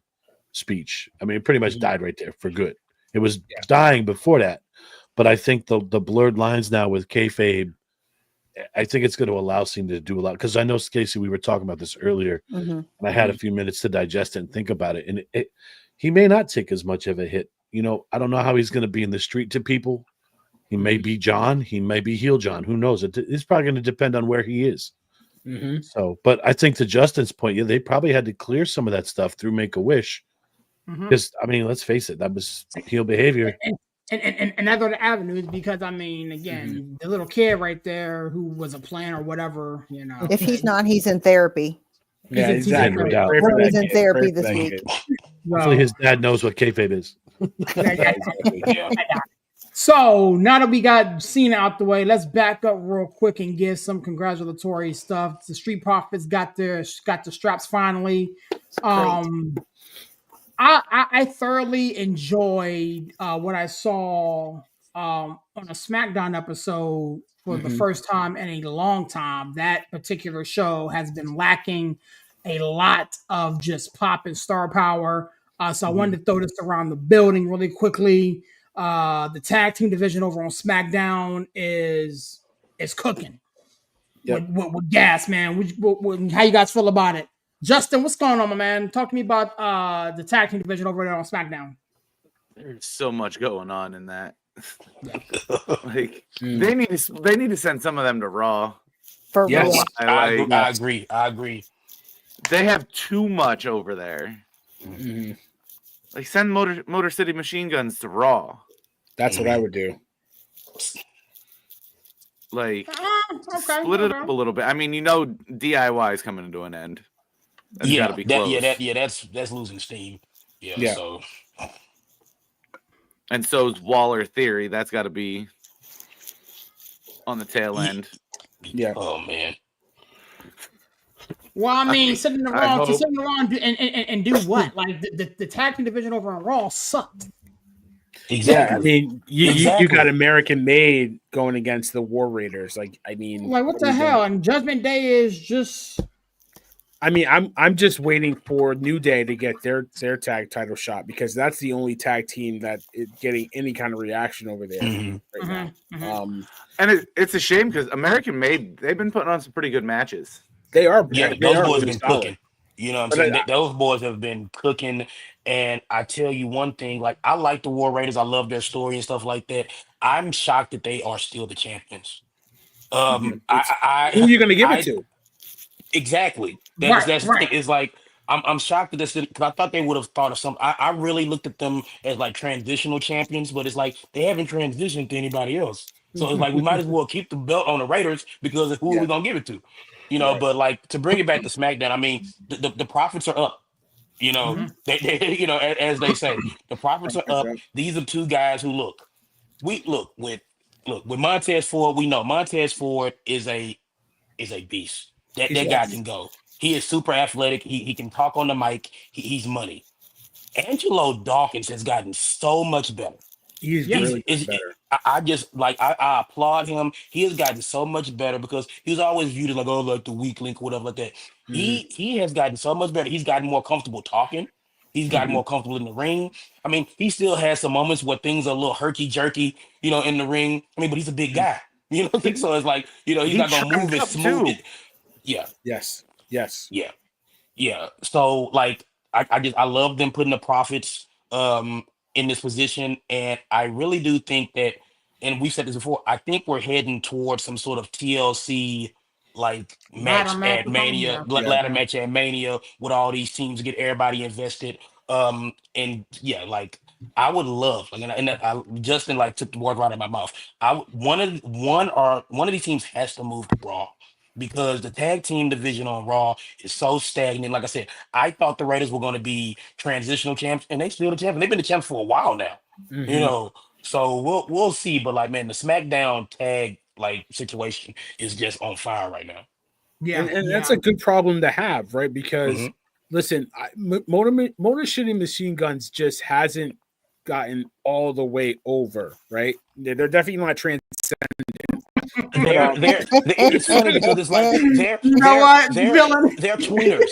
speech. I mean, it pretty much died right there for good. It was dying before that, but I think the blurred lines now with kayfabe, I think it's going to allow Cena to do a lot. Because I know, Casey, we were talking about this earlier, and I had a few minutes to digest it and think about it. And he may not take as much of a hit. You know, I don't know how he's going to be in the street to people. He may be John. He may be heel John. Who knows? It's probably going to depend on where he is. So, but I think to Justin's point, they probably had to clear some of that stuff through Make-A-Wish. Because, I mean, let's face it, that was heel behavior. And other avenues, because I mean, again, the little kid right there who was a plan or whatever, you know. If he's not, he's in therapy. Yeah, exactly. He's in therapy this week. Hopefully his dad knows what kayfabe is. So now that we got Cena out the way, let's back up real quick and give some congratulatory stuff. The Street Profits got the straps finally. I thoroughly enjoyed what I saw on a SmackDown episode for the first time in a long time. That particular show has been lacking a lot of just pop and star power. So I wanted to throw this around the building really quickly. The tag team division over on SmackDown is cooking with gas, man. How you guys feel about it? Justin, what's going on, my man? Talk to me about the tag team division over there on SmackDown. There's so much going on in that. Like they need to send some of them to Raw. For real. I agree. They have too much over there. Like send Motor City Machine Guns to Raw. That's what I would do. Like split it up a little bit. I mean, you know, DIY is coming to an end. That's gotta be close. That's losing steam. Yeah. So. And so is Waller Theory. That's got to be on the tail end. Yeah. Oh man. Well, I mean, sitting around and do what? Like the tag team division over on Raw sucked. Exactly. Yeah, I mean, you got American Made going against the War Raiders. Like, I mean, like what the hell? And Judgment Day is just. I mean, I'm just waiting for New Day to get their tag title shot because that's the only tag team that is getting any kind of reaction over there right now. And it's a shame because American Made, they've been putting on some pretty good matches. They are. Yeah, those boys have been cooking. You know what I'm saying? Those boys have been cooking. And I tell you one thing, like I like the War Raiders. I love their story and stuff like that. I'm shocked that they are still the champions. Who are you going to give it I to? exactly. Right, That's the thing. right. It's like I'm shocked that this because I thought they would have thought of some. I really looked at them as like transitional champions, but it's like they haven't transitioned to anybody else. So it's like we might as well keep the belt on the Raiders because of who are Yeah. we gonna give it to? Right. But like to bring it back to SmackDown, I mean the profits are up. Mhm. As they say, the profits are up. Yeah. These are two guys who with Montez Ford. We know Montez Ford is a beast. He's That guy awesome. can go. He is super athletic. He can talk on the mic. He's money. Angelo Dawkins has gotten so much better. He's Yes. really Is better. I just like I applaud him. He has gotten so much better because he was always viewed as like like the weak link or whatever like that. Mhm. He has gotten so much better. He's gotten more comfortable talking. He's gotten Mhm. more comfortable in the ring. I mean, he still has some moments where things are a little herky jerky, in the ring. I mean, but he's a big guy. So it's like, he's He not gonna move trimmed as up smooth. too. Yeah, Yes. Yes. yeah. Yeah. So like I love them putting the profits in this position. And I really do think that, and we've said this before, I think we're heading towards some sort of TLC like Ladder match match at or something. Mania, Yeah. Yeah. ladder Yeah. match at Mania with all these teams to get everybody invested. And yeah, like I would love like Justin like took the word right out of my mouth. One of these teams has to move to Raw because the tag team division on Raw is so stagnant. Like I said, I thought the Raiders were going to be transitional champs, and they still the champions. They've been the champs for a while now. You Mhm. know, so we'll see. But like, man, the SmackDown tag like situation is just on fire right now. Yeah. And that's Yeah. a good problem to have, right? Because Mhm. listen, Motor City Machine Guns just hasn't gotten all the way over, right? They're definitely not It's funny because it's like You know what, villain? they're tweeners.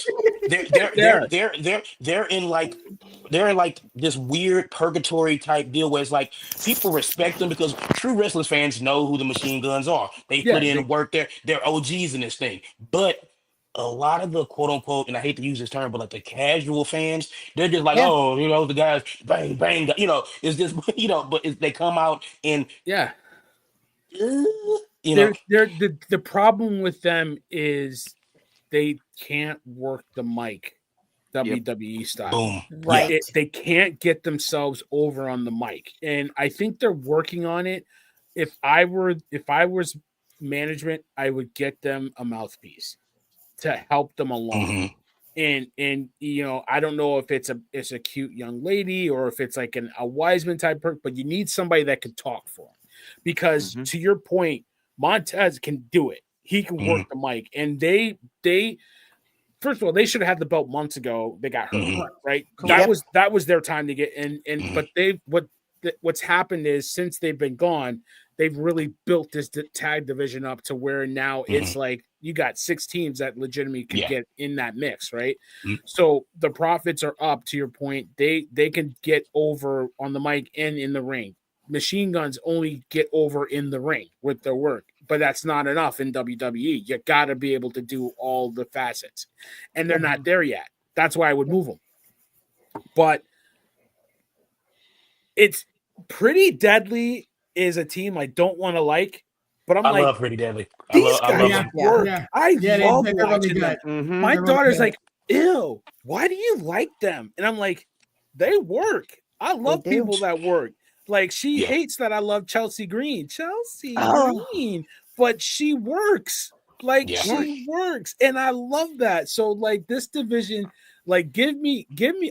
there. They're in like this weird purgatory type deal where it's like people respect them because true wrestling fans know who the Machine Guns are. They Yeah, put in work. They're OGs in this thing. But a lot of the quote unquote, and I hate to use this term, but like the casual fans, they're just like, Yeah. oh, the guys bang bang, it's just but they come out and yeah. you know. The problem with them is they can't work the mic WWE style. Boom. Right. They can't get themselves over on the mic, and I think they're working on it. If I was management, I would get them a mouthpiece to help them along. Mhm. And I don't know if it's a cute young lady or if it's like a Wiseman type person, but you need somebody that can talk for them. Because Mhm. to your point, Montez can do it. He can work the mic, and they first of all, they should have had the belt months ago. They got hurt, Mhm. right? Correct. That was their time to get in. Mhm. But what's happened is since they've been gone, they've really built this tag division up to where now it's like you got 6 teams that legitimately could Yeah. get in that mix, right? Mhm. So the profits are up. To your point, they can get over on the mic and in the ring. Machine Guns only get over in the ring with their work, but that's not enough in WWE. You got to be able to do all the facets, and they're not there yet. That's why I would move them. But it's Pretty Deadly is a team I don't want to like, but I'm I like, love Pretty Deadly. these I love guys them. Yeah. work. Yeah. I Yeah, love they're really watching them. good. Mhm. My They're really daughter's good. like, ew, why do you like them? And I'm like, they work. I love do. people that work. Like, she Yeah. hates that I love Chelsea Green. Chelsea Oh. Green, but she works. Like, Yeah. she works. And I love that. So, like, this division, like, give me,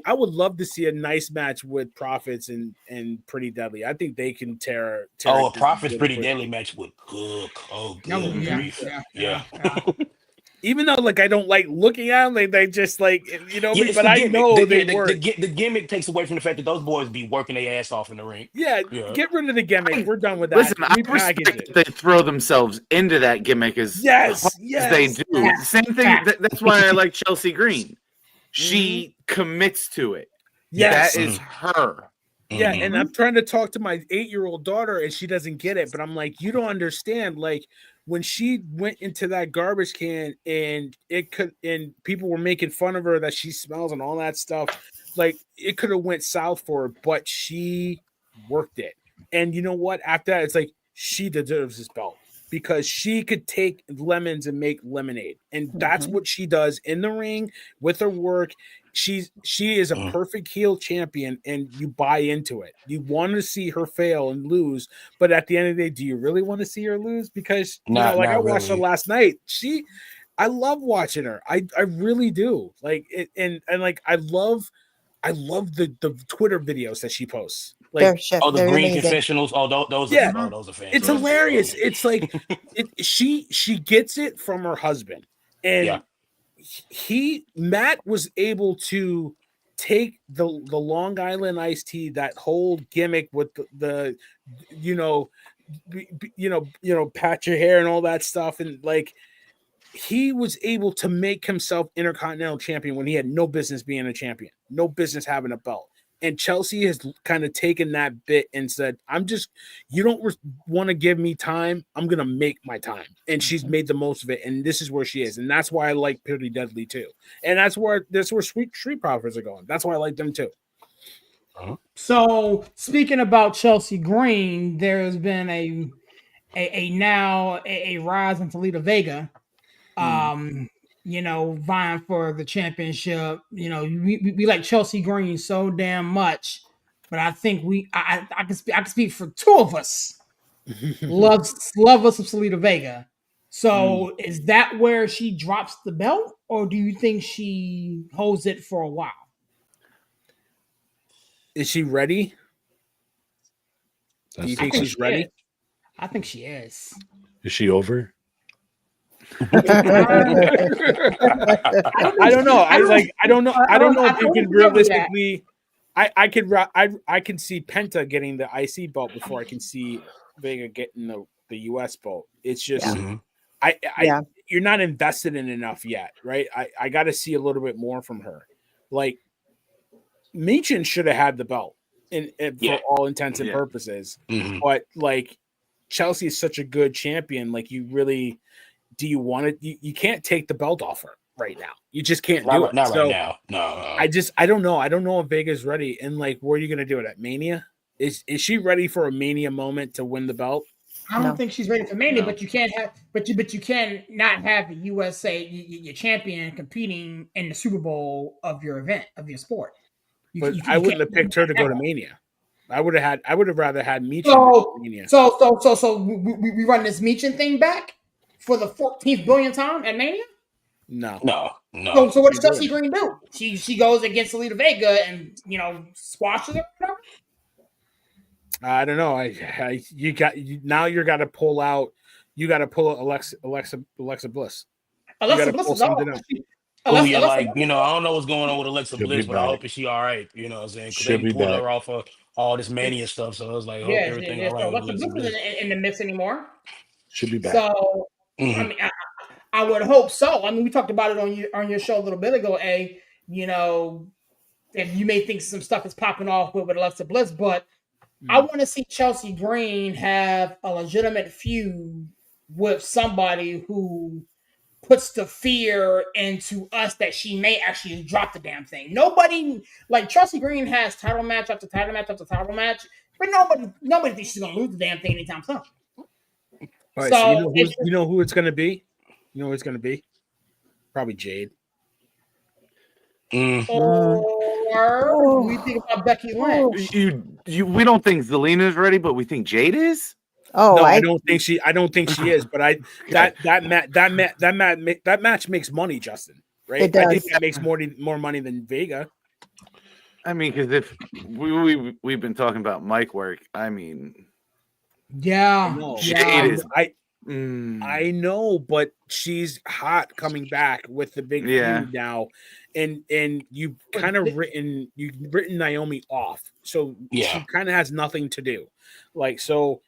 I would love to see a nice match with Profits and Pretty Deadly. I think they can tear Oh, a it Prophet's really Pretty quickly. Deadly match would cook. Oh, Yeah, good yeah, grief. yeah, Yeah. yeah. Even though, like, I don't like looking at them, they just like, Yeah, it's but the I gimmick. know they work. The gimmick takes away from the fact that those boys be working their ass off in the ring. Yeah, Yeah. get rid of the gimmick. We're done with that. Listen, I Repackage respect it. that they throw themselves into that gimmick as Yes, hard as they do. Yeah. Same thing. That's why I like Chelsea Green. She commits to it. Yes. That is her. Yeah, Mhm. and I'm trying to talk to my 8-year-old daughter, and she doesn't get it. But I'm like, you don't understand. Like, when she went into that garbage can and people were making fun of her that she smells and all that stuff, like it could have went south for her, but she worked it. And you know what? After that, it's like she deserves this belt because she could take lemons and make lemonade. And that's what she does in the ring with her work. She is a perfect heel champion, and you buy into it. You want to see her fail and lose, but at the end of the day, do you really want to see her lose? Because I watched her last night. I love watching her. I really do. Like it, and like I love the Twitter videos that she posts. Like the they're green amazing. confessionals. Those are fantastic. It's hilarious. It's like she gets it from her husband, and Matt was able to take the Long Island iced tea, that whole gimmick with the pat your hair and all that stuff, and like he was able to make himself Intercontinental Champion when he had no business being a champion, no business having a belt. And Chelsea has kind of taken that bit and said, you don't want to give me time. I'm going to make my time. And she's made the most of it. And this is where she is. And that's why I like Pretty Deadly too. And that's where Street Profits are going. That's why I like them too. So speaking about Chelsea Green, there's been a rise in Toledo Vega. Vying for the championship. We like Chelsea Green so damn much, but I think I can speak for two of us. love us some Toledo Vega. So is that where she drops the belt, or do you think she holds it for a while? Is she ready? Do you think she's ready? I think she is. Is she over? I don't know. I don't know if you can realistically. I can see Penta getting the IC belt before I can see Vega getting the US belt. It's just you're not invested in enough yet, right? I got to see a little bit more from her. Like Michin should have had the belt for all intents and purposes, but like Chelsea is such a good champion. Like you really. Do you want it? You can't take the belt off her right now. You just can't do it. Not right now. No. I don't know. I don't know if Vega's ready. And like, where are you going to do it at Mania? Is she ready for a Mania moment to win the belt? I don't think she's ready for Mania, but you can't have, but you can not have the USA your champion competing in the Super Bowl of your event of your sport. I wouldn't have picked her to go to Mania. I would have rather had Michin. Mania. So we run this Michin thing back for the 14th billionth time at Mania? No. So what does Chelsea Green do? She goes against Alita Vega and squashes her. I don't know. You got to pull out. You got to pull Alexa Bliss. Alexa Bliss is all. I don't know what's going on with Alexa Bliss, but I hope she all right. You know what I'm saying? Because they pulled her off of all this Mania stuff. So I was like, everything all right. Alexa Bliss isn't in the mix anymore. Should be back. So I mean, I would hope so. I mean, we talked about it on your show a little bit ago. If you may think some stuff is popping off with Alexa Bliss, but I want to see Chelsea Green have a legitimate feud with somebody who puts the fear into us that she may actually drop the damn thing. Nobody, like Chelsea Green, has title match after title match after title match, but nobody thinks she's gonna lose the damn thing anytime soon. All right, so you know who it's going to be? You know who it's going to be? Probably Jade. Or we think about Becky Lynch. We don't think Zelina is ready, but we think Jade is. Oh, no, I don't think she is. But that match makes money, Justin. Right? It does. I think that makes more money than Vega. I mean, because if we've been talking about mic work, I mean. Yeah, I know, but she's hot coming back with the big feud now, and you've kind of written Naomi off, so she kind of has nothing to do. Like, so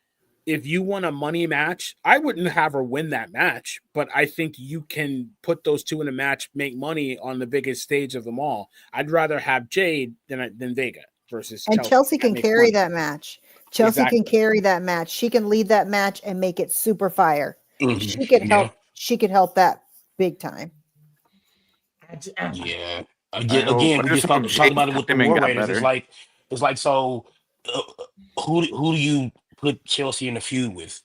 if you want a money match, I wouldn't have her win that match, but I think you can put those two in a match, make money on the biggest stage of them all. I'd rather have Jade than Vega versus Chelsea can carry that match. Chelsea can carry that match. She can lead that match and make it super fire. She could Yeah. help. She could help that big time. Yeah. I hope. Again, I we just just hope talk about it Jake's with the timing War got Raiders. better. It's like so. Who do you put Chelsea in the feud with?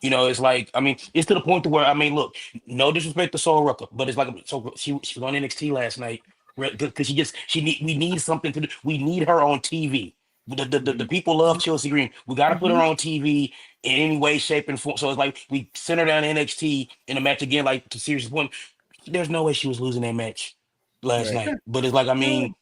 You know, it's like, I mean, it's to the point to where, I mean, look, no disrespect to Soul Rucker, but it's like, so she was on NXT last night because we need something to do. We need her on TV. The people love Chelsea Green. We got to put her on TV in any way, shape, and form. So it's like we sent her down to NXT in a match again, like to Serious Point. There's no way she was losing that match last Right. night. But it's like, I mean,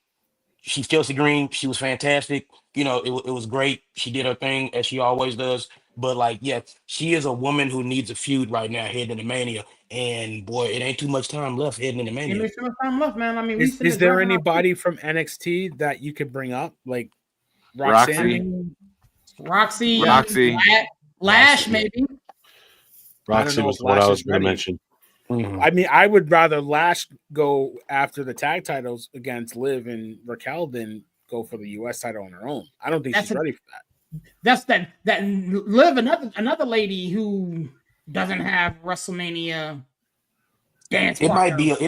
she's Chelsea Green. She was fantastic. You know, it was great. She did her thing as she always does. But like, yeah, she is a woman who needs a feud right now heading into Mania. And boy, it ain't too much time left heading into It Mania. makes so much time left, man. I mean, we Is there anybody from NXT that you could bring up, like Roxanne? Roxy. Roxy, Lash, yeah. maybe. Roxy know was if what Lash I was is going to ready. mention. Mhm. I mean, I would rather Lash go after the tag titles against Liv and Raquel than go for the US title on her own. I don't think she's ready for that. That's that Liv, another lady who doesn't have WrestleMania dance. It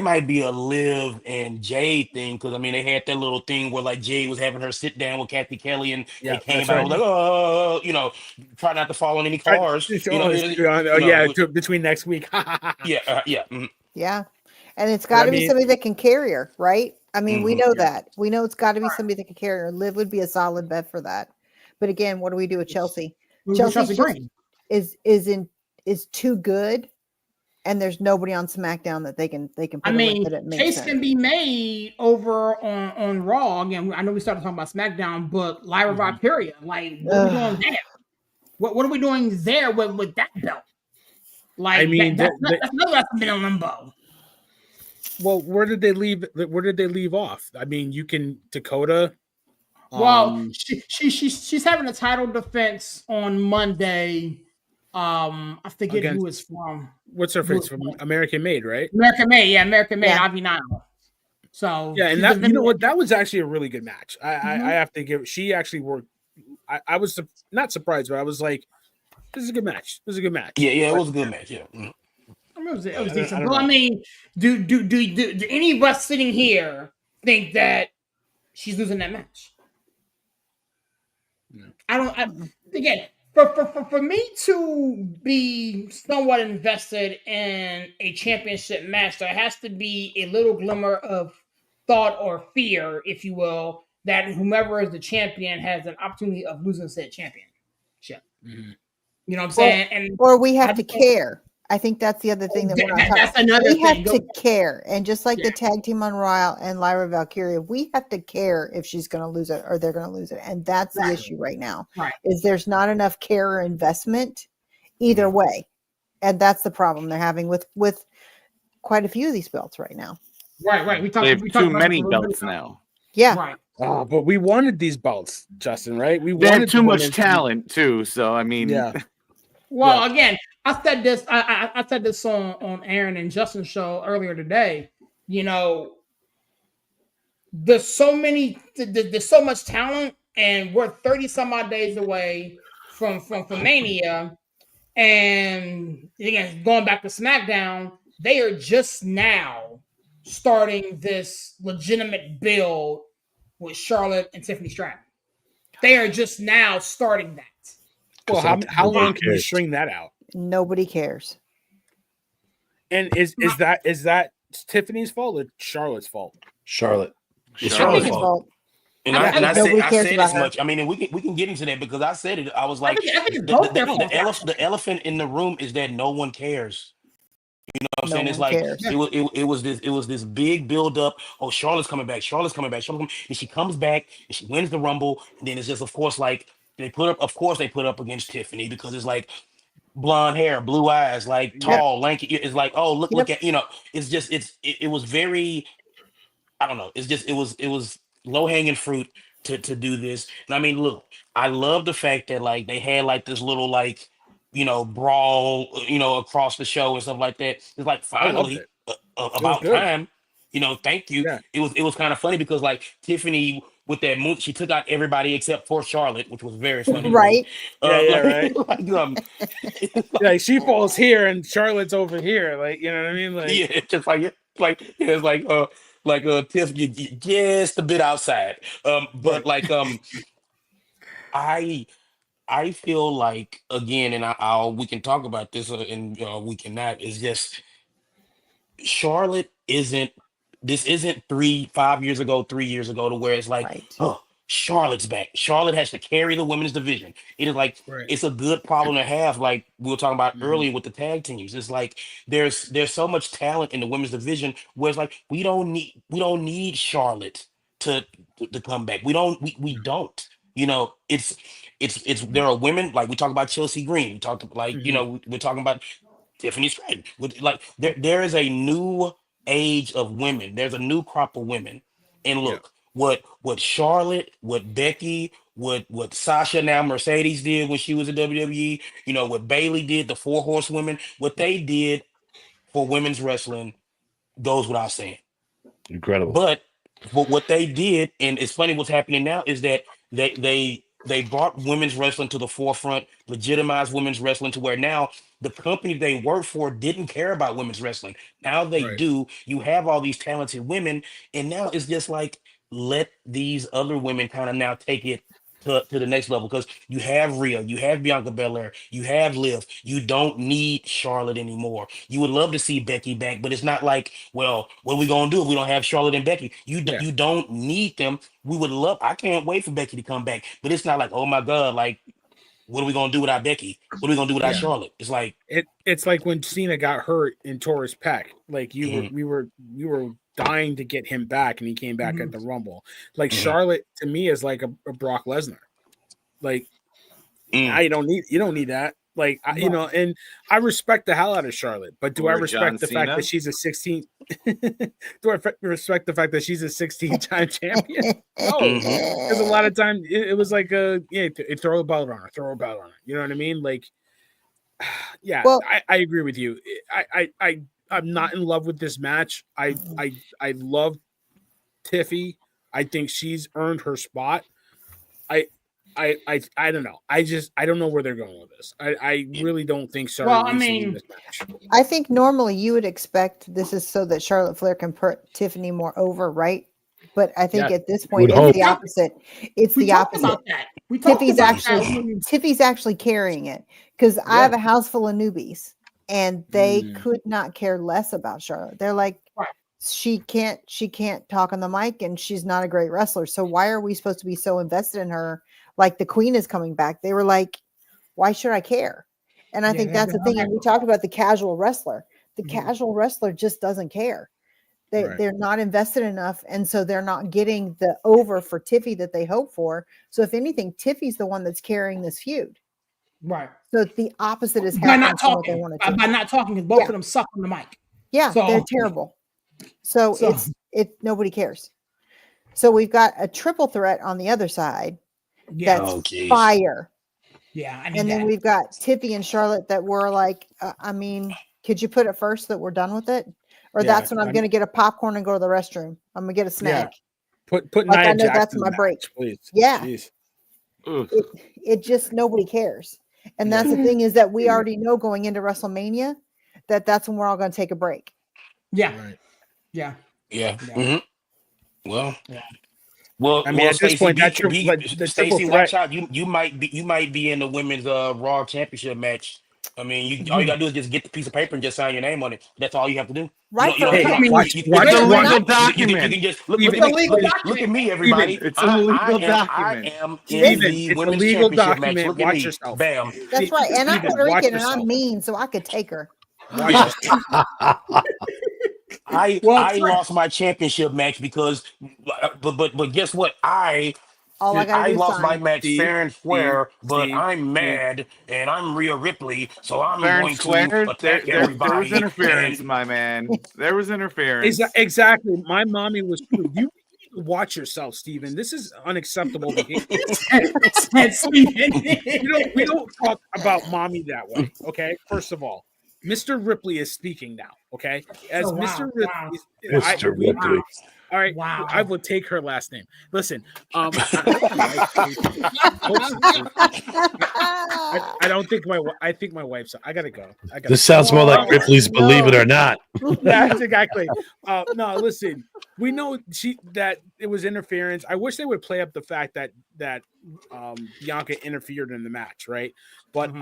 might be a Liv and Jade thing because I mean they had that little thing where like Jade was having her sit down with Kathy Kelly and Yeah, they came that's out right. and was like, oh, you know, try not to fall on any cars. Between next week. Yeah. And it's got to be somebody that can carry her, right? I mean, we know that. We know it's got to be somebody that can carry her. Liv would be a solid bet for that. But again, what do we do with Chelsea? Chelsea Green is too good, and there's nobody on SmackDown that they can put I mean, with it. case can be made over on Raw. Again, I know we started talking about SmackDown, but Lyra Valkyria, like, what are we doing there? What are we doing there with that belt? Like, I mean, that's another that's been in limbo. Well, where did they leave? Where did they leave off? I mean, you can Dakota. Well, she's having a title defense on Monday. I forget who it's from. What's her face from American Made, right? American Made, Avi Nile. So yeah, and that, you know what, that was actually a really good match. I have to give. She actually worked. I was not surprised, but I was like, "This is a good match. This is a good match." Yeah, it was a good match. Yeah. It was decent. But I mean, do any of us sitting here think that she's losing that match? No. Again, for me to be somewhat invested in a championship match, there has to be a little glimmer of thought or fear, if you will, that whomever is the champion has an opportunity of losing said championship. Mm-hmm. You know what I'm saying? Or we have to care. I think that's the other thing that we're not talking about. We have to care. And just like the tag team on Raw and Lyra Valkyria, we have to care if she's going to lose it or they're going to lose it. And that's the issue right now, is there's not enough care or investment either way. And that's the problem they're having with quite a few of these belts right now. Right. They have too many belts now. Yeah. Right. Oh, but we wanted these belts, Justin, right? We wanted wanted too much talent too. So, I mean, Well, again, I said this. I said this on Aaron and Justin's show earlier today. You know, there's so much talent, and we're 30 some odd days away from Mania. And again, going back to SmackDown, they are just now starting this legitimate build with Charlotte and Tiffany Stratton. They are just now starting that. Well, how long can you string that out? Nobody cares. And is that Tiffany's fault or Charlotte's fault? Charlotte. It's Charlotte's fault. And I said as her. much. I mean, and we can get into that because I said it. I was like, the elephant in the room is that no one cares. You know what I'm saying? It's like it was this big build up. Oh, Charlotte's coming back. And she comes back and she wins the Rumble. And then it's just, of course, like they put up against Tiffany because it's like blonde hair, blue eyes, like tall, lanky. It's like, oh, look at, you know, it's just it was very, I don't know. It's just it was low hanging fruit to do this. And I mean, look, I love the fact that like they had like this little like, you know, brawl, you know, across the show and stuff like that. It's like finally about time. You know, thank you. Yeah. It was kind of funny because like Tiffany with that move. She took out everybody except for Charlotte, which was very funny. to me. Right. Right. Like, She falls here and Charlotte's over here. Like, you know what I mean? Like, yeah, it's just it's like Tiff, you just a bit outside. But I feel like again, and we can talk about this, and we cannot. Is just Charlotte isn't. This isn't 5 years ago, 3 years ago, to where it's like, Right. oh, Charlotte's back. Charlotte has to carry the women's division. It is like right. it's a good problem to have. Like we were talking about Mhm. earlier with the tag teams. It's like there's so much talent in the women's division where it's like we don't need Charlotte to come back. We don't. You know, it's there are women like we talk about Chelsea Green. We talked like we're talking about Tiffany Stratton. Like there is a new age of women. There's a new crop of women. And look, what Charlotte, what Becky, what Sasha, now Mercedes, did when she was in WWE, what Bailey did, the Four Horsewomen, what they did for women's wrestling goes without saying. Incredible. But what they did, and it's funny what's happening now, is that they brought women's wrestling to the forefront, legitimized women's wrestling to where now the company they worked for didn't care about women's wrestling. Now they Right. do. You have all these talented women, and now it's just like let these other women kind of now take it to the next level, because you have Rhea, you have Bianca Belair, you have Liv. You don't need Charlotte anymore. You would love to see Becky back, but it's not like, well, what are we gonna do if we don't have Charlotte and Becky? You don't need them. We would love. I can't wait for Becky to come back, but it's not like, oh my god, like what are we gonna do without Becky? What are we gonna do without Charlotte? It's like It's like when Cena got hurt in Taurus Pack. Like we were dying to get him back, and he came back at the Rumble. Like Charlotte to me is like a Brock Lesnar. Like you don't need that. Like and I respect the hell out of Charlotte, but do I respect the fact that she's a 16? Do I respect the fact that she's a 16-time champion? No, because a lot of times it was like throw a belt on her, You know what I mean? Like, yeah, Well, I agree with you. I'm not in love with this match. I love Tiffy. I think she's earned her spot. I don't know. I don't know where they're going with this. I really don't think Charlotte needs to win this match. I think normally you would expect this is so that Charlotte Flair can put Tiffany more over, right? But I think at this point it's the opposite. It's the opposite. About that. We talked about that. Tiffy's actually carrying it, because I have a house full of newbies and they could not care less about Charlotte. They're like, she can't talk on the mic and she's not a great wrestler. So why are we supposed to be so invested in her? Like the queen is coming back. They were like, why should I care? And I think that's the thing. And we talked about the casual wrestler. The casual wrestler just doesn't care. They're not invested enough. And so they're not getting the over for Tiffy that they hope for. So if anything, Tiffy's the one that's carrying this feud. Right. So the opposite is by happening. not talking. By not talking, because both of them suck on the mic. Yeah, they're terrible. So it's nobody cares. So we've got a triple threat on the other side. That's fire. Yeah. And then we've got Tiffy and Charlotte that were like, could you put it first that we're done with it? Or that's when I'm going to get a popcorn and go to the restroom. I'm going to get a snack. Put like Nia I know Jax that's in my the break. match, please. Yeah. Jeez. It just, nobody cares. And that's the thing, is that we already know going into WrestleMania that's when we're all going to take a break. Yeah. Right. Yeah. Yeah. Well, I mean, at this point, Stacey, watch out. You might be in the women's Raw Championship match. I mean, all you gotta do is just get the piece of paper and just sign your name on it. That's all you have to do. Right. You can just look at me, everybody. It's a legal document. I am in the women's legal championship match. document. Look at Watch me. yourself. Bam. That's right. And I'm Puerto Rican and I'm mean, so I could take her. I lost my championship match because, but guess what? I lost my match fair and square, but I'm mad and I'm Rhea Ripley, so I'm going to attack everybody. There was interference, my man. There was interference. Exactly. My mommy was true. You need to watch yourself, Steven. This is unacceptable behavior. We don't talk about mommy that way. Okay. First of all, Mr. Ripley is speaking now. Okay. As Mr. Ripley. Mr. Ripley. All right, Wow. I will take her last name. Listen, I don't think I think my wife's. I gotta go. This sounds more like Ripley's "Believe It or Not." That's exactly. No, listen. We know that it was interference. I wish they would play up the fact that Bianca interfered in the match, right? But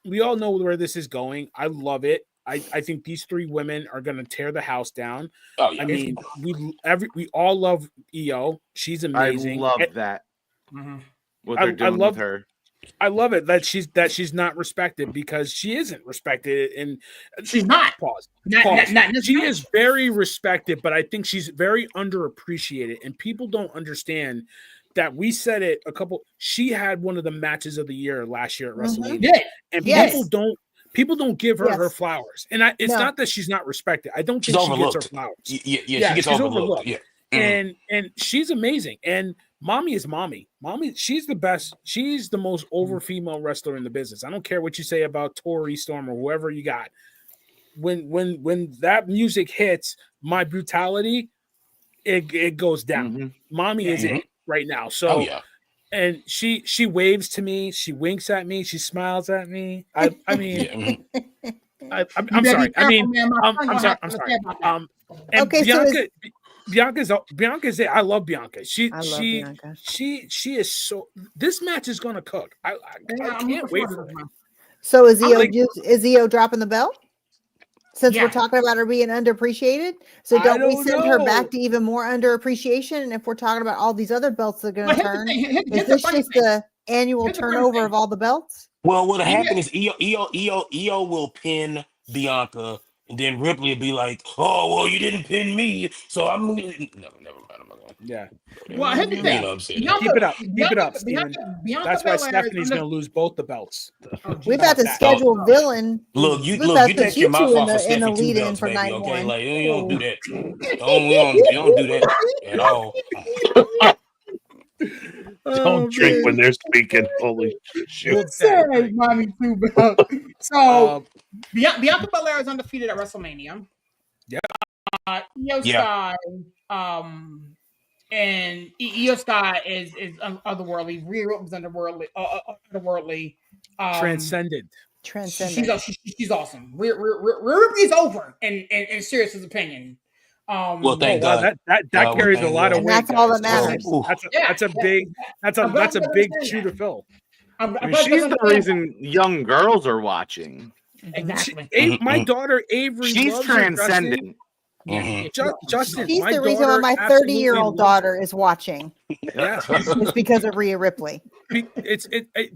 we all know where this is going. I love it. I think these three women are going to tear the house down. Oh, yeah. I mean, we all love Io. She's amazing. I love that. What they're doing with her. I love it that she's not respected because she isn't respected, and she's not. Pause. She is very respected, but I think she's very underappreciated, and people don't understand that. We said it a couple. She had one of the matches of the year last year at WrestleMania, and people don't give her her flowers. And it's not that she's not respected. I don't think she gets her flowers. Yeah, she gets overlooked. Yeah. And she's amazing. And Mommy is Mommy. Mommy, she's the best. She's the most over female wrestler in the business. I don't care what you say about Tori Storm or whoever you got. When that music hits, My Brutality, it goes down. Mommy is it right now. So and she waves to me, she winks at me, she smiles at me. I'm sorry. I'm sorry. And Bianca's it. I love Bianca. She is so. This match is gonna cook. I can't wait for it. So is Io dropping the belt? Since we're talking about her being underappreciated, so don't we send her back to even more underappreciation? And if we're talking about all these other belts that are going to turn, is this just the annual turnover of all the belts? Well, what'll happen is Io will pin Bianca, and then Ripley will be like, "Oh, well, you didn't pin me, so I'm no, never mind. I'm not going." Yeah. Well, here's the thing. You know what I'm saying? Keep it up, Steven. That's why Stephanie's going to lose both the belts. We're about to schedule Villain. Look, you take your mouth off of Stephanie two belts, baby. Okay, like you don't do that. We don't do that at all. Don't drink when they're speaking. Holy shit! Mommy too, bro. So Bianca Belair is undefeated at WrestleMania. Yeah. Io Sky, and Io Sky is otherworldly. Rhea Ripley's otherworldly. Transcendent. She's awesome. Rhea Ripley's over in Sirius's opinion. Well, thank God. That carries a lot of weight. That's all that matters. That's a big shoe to fill. She's the reason young girls are watching. Exactly. My daughter Avery, she's transcendent. Justin, she's the reason why my 30-year-old daughter is watching. Yeah, it's because of Rhea Ripley. It's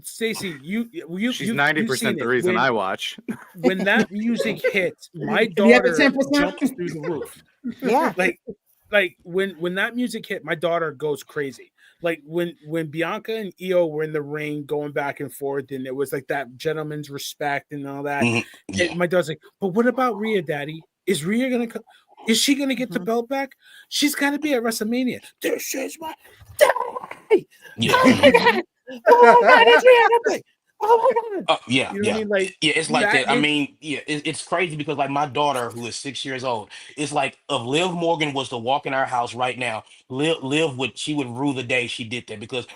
Stacey. She's 90% the reason I watch. When that music hits, my daughter jumps through the roof. Yeah, like when that music hit, my daughter goes crazy. Like when Bianca and Io were in the ring going back and forth, and it was like that gentleman's respect and all that. And my daughter's like, "But what about Rhea, Daddy? Is Rhea gonna come? Is she gonna get the belt back? She's got to be at WrestleMania. This is my day." Yeah. Oh my God, it's Rhea Ripley. Oh my God. Yeah, you know what I mean? Like, it's like that. I mean, it's crazy because like my daughter, who is 6 years old, it's like if Liv Morgan was to walk in our house right now, Liv would rule the day she did that because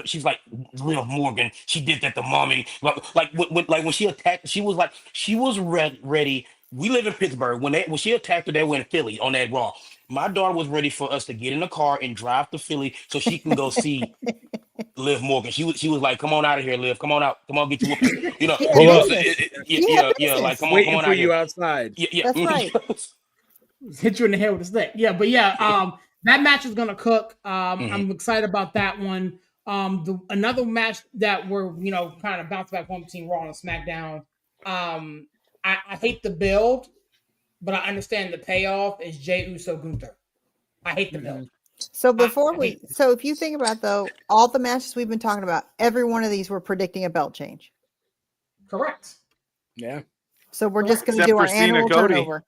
she's like Liv Morgan, she did that to mommy. Like when she attacked, she was ready. We live in Pittsburgh. When she attacked her, they went to Philly on that Raw. My daughter was ready for us to get in the car and drive to Philly so she can go see Liv Morgan. She was like, "Come on out of here, Liv. Come on out. Come on, get you whooped." You know, like come on for out you here. outside. Yeah, that's right. Hit you in the head with a stick. Yeah, but that match is gonna cook. I'm excited about that one. Another match that we're kind of bounce back one between Raw and SmackDown. I hate the build, but I understand the payoff is Jey Uso Gunther. I hate the build. So if you think about though, all the matches we've been talking about, every one of these we're predicting a belt change. Correct. Yeah. So we're just going to do our annual turnover.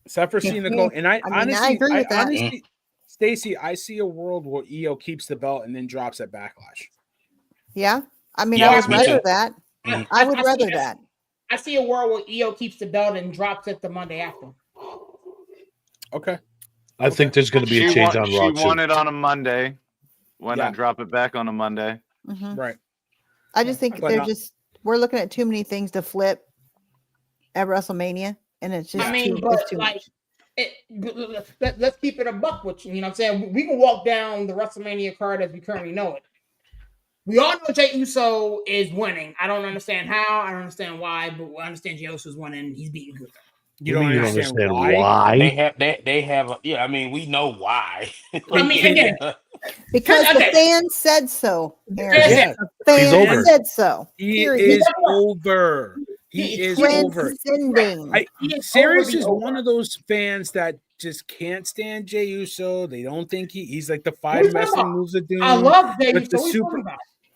Except for Cena Cody. And I agree with that. Honestly, Stacey, I see a world where Io keeps the belt and then drops at Backlash. Yeah. I mean, I would rather that. I would rather that. I see a world where Io keeps the belt and drops it the Monday after. Okay. I think there's going to be a change on Raw She won too. it on a Monday. Why Yeah. not drop it back on a Monday? Mhm. Right. I just think But, we're looking at too many things to flip at WrestleMania, and it's just I mean, too, but it's too like, much. let's keep it a buck with you. You know what I'm saying? We can walk down the WrestleMania card as we currently know it. We all know Jey Uso is winning. I don't understand how. I don't understand why, but I understand Jey Uso's winning. He's beating Gunther. You don't mean understand why? They have. Yeah, I mean, we know why. I mean, again, Because the okay. fans said so, Aaron. Yeah. The fans over. said so. He Period. is over. He is over. Transcending. Sirius is one of those fans that just can't stand Jey Uso. They don't think he's like the 5 messing moves of doom. I love Jey with the Uso.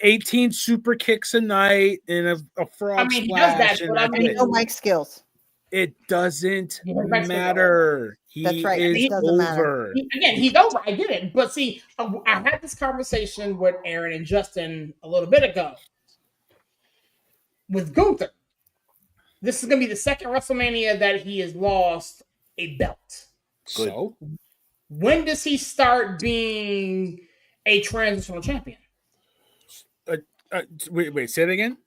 18 super kicks a night and a frog I mean, he splash. does that, and but I that's mean, it. No mic skills. It doesn't Mike skills matter. That's right. He It is doesn't matter. over. He's over. I get it. But see, I had this conversation with Aaron and Justin a little bit ago with Gunther. This is going to be the second WrestleMania that he has lost a belt. So when does he start being a transitional champion? Wait, say it again.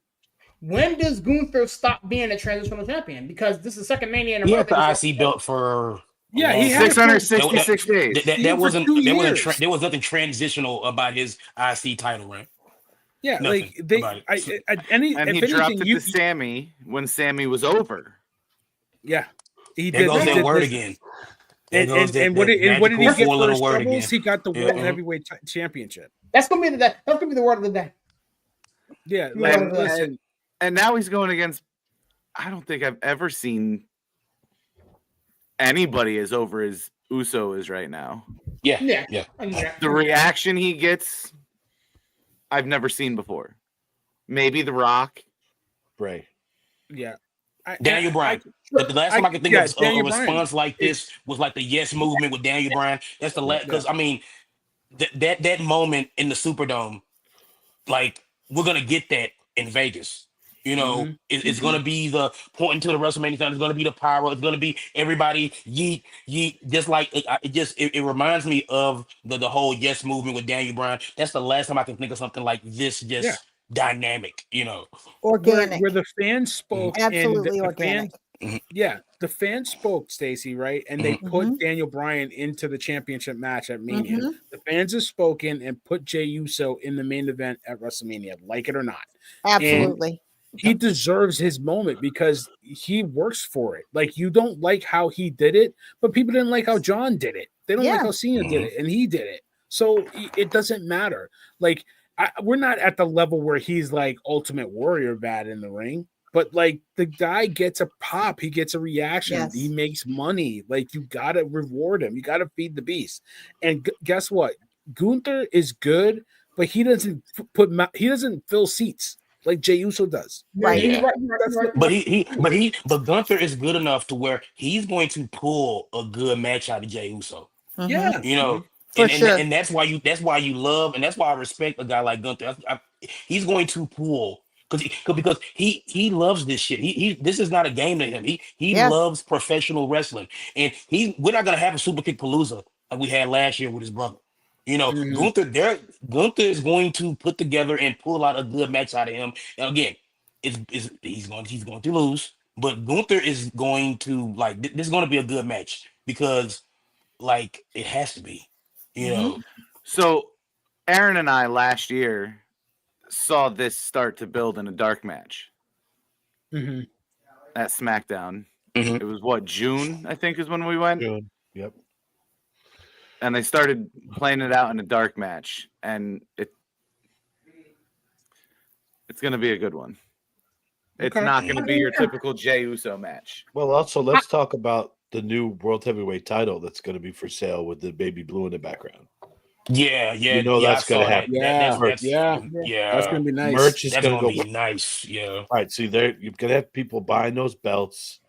When does Gunther stop being a transitional champion? Because this is the second Mania in a row. He had the IC belt for he had 666 days. There was nothing transitional about his IC title, right? Yeah, Nothing like and he dropped it to Sammy when Sammy was over. Yeah, he there did. Goes he that did word this. again. And what did he get for his troubles? Again. He got the World Heavyweight Championship. That's gonna be the word of the day. Yeah, listen. And now he's going against. I don't think I've ever seen anybody as over as Uso is right now. Yeah. The reaction he gets, I've never seen before. Maybe The Rock. Bray. Yeah. Daniel Bryan. The last time I could think of a response like this was like the Yes movement with Daniel Bryan. That's the last, because I mean, that moment in the Superdome, like we're gonna get that in Vegas. You know, it's gonna be the pointing to the WrestleMania time. It's gonna be the pyro. It's gonna be everybody yeet. Just like it reminds me of the whole Yes movement with Daniel Bryan. That's the last time I can think of something like this. Dynamic, you know, organic, where the fans spoke, absolutely and organic. The fans spoke, Stacey, right? And they put Daniel Bryan into the championship match at Mania. The fans have spoken and put Jey Uso in the main event at WrestleMania, like it or not. Absolutely. And he deserves his moment because he works for it. Like, you don't like how he did it, but people didn't like how John did it. They don't like how Cena did it, and he did it. So it doesn't matter. Like, we're not at the level where he's like Ultimate Warrior bad in the ring, but like the guy gets a pop, he gets a reaction, he makes money. Like, you gotta reward him, you gotta feed the beast. And guess what? Gunther is good, but he doesn't fill seats like Jey Uso does. Right. Yeah. But Gunther is good enough to where he's going to pull a good match out of Jey Uso. Yeah, you know. And that's why you love, and that's why I respect a guy like Gunther. He's going to pull because he loves this shit. This is not a game to him. He loves professional wrestling, and we're not gonna have a Super Kick Palooza like we had last year with his brother. You know, Gunther is going to put together and pull out a good match out of him. And again, he's going to lose, but Gunther is going to this is going to be a good match because it has to be. You know, so Aaron and I last year saw this start to build in a dark match at SmackDown. It was June, I think, is when we went. June. Yep. And they started playing it out in a dark match, and it's going to be a good one. It's not going to be your typical Jey Uso match. Well, also let's talk about the new World Heavyweight title that's going to be for sale with the baby blue in the background. Yeah. You know that's going to happen. That's going to be nice. Merch is going to be nice. Yeah. All right. See, you're going to have people buying those belts,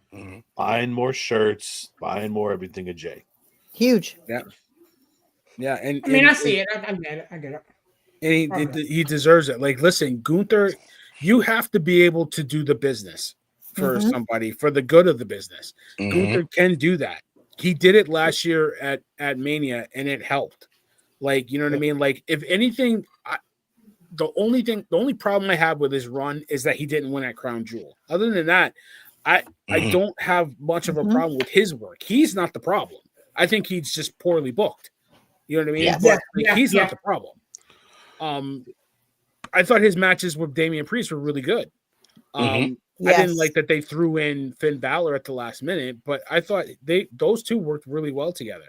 buying more shirts, buying more everything of Jay. Huge. Yeah. Yeah. And I mean, I see it. I get it. And he deserves it. Like, listen, Gunther, you have to be able to do the business for somebody, for the good of the business. Gunther can do that. he did it last year at Mania, and it helped. Like, you know what I mean? Like, if anything, the only problem I have with his run is that he didn't win at Crown Jewel. Other than that, I don't have much of a problem with his work. He's not the problem. I think he's just poorly booked. You know what I mean? Yes. But he's not the problem. I thought his matches with Damian Priest were really good. I didn't like that they threw in Finn Balor at the last minute, but I thought those two worked really well together.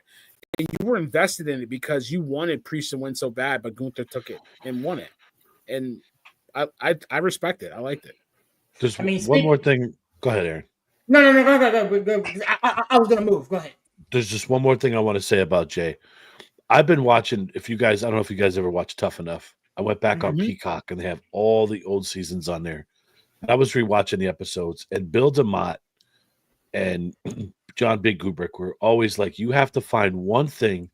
And you were invested in it because you wanted Priest to win so bad, but Gunther took it and won it. And I respect it. I liked it. There's one more thing. Go ahead, Aaron. No, go. I was gonna move. Go ahead. There's just one more thing I want to say about Jay. I've been watching. I don't know if you guys ever watched Tough Enough. I went back on Peacock, and they have all the old seasons on there. And I was rewatching the episodes, and Bill DeMott and John Big Kubrick were always like, "You have to find one thing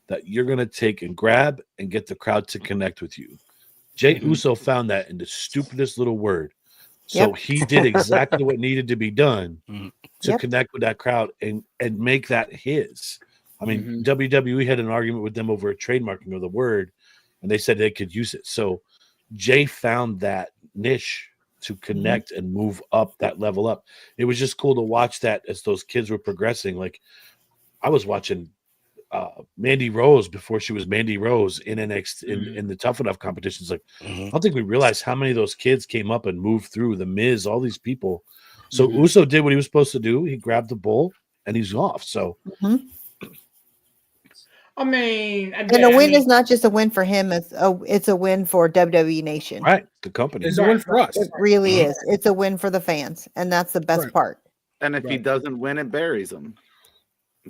that you're gonna take and grab and get the crowd to connect with you." Jay Uso found that in the stupidest little word. So he did exactly what needed to be done to connect with that crowd and make that his. I mean, WWE had an argument with them over a trademarking of the word, and they said they could use it. So Jay found that niche to connect and move up that level up. It was just cool to watch that as those kids were progressing. Like, I was watching Mandy Rose before she was Mandy Rose in NXT in the Tough Enough competitions. Like, I don't think we realized how many of those kids came up and moved through the Miz, all these people. So Uso did what he was supposed to do. He grabbed the bull and he's off. So, I mean, and a win is not just a win for him; it's a win for WWE Nation. Right, the company. It's a win for us. It really is. It's a win for the fans, and that's the best part. And if he doesn't win, it buries him.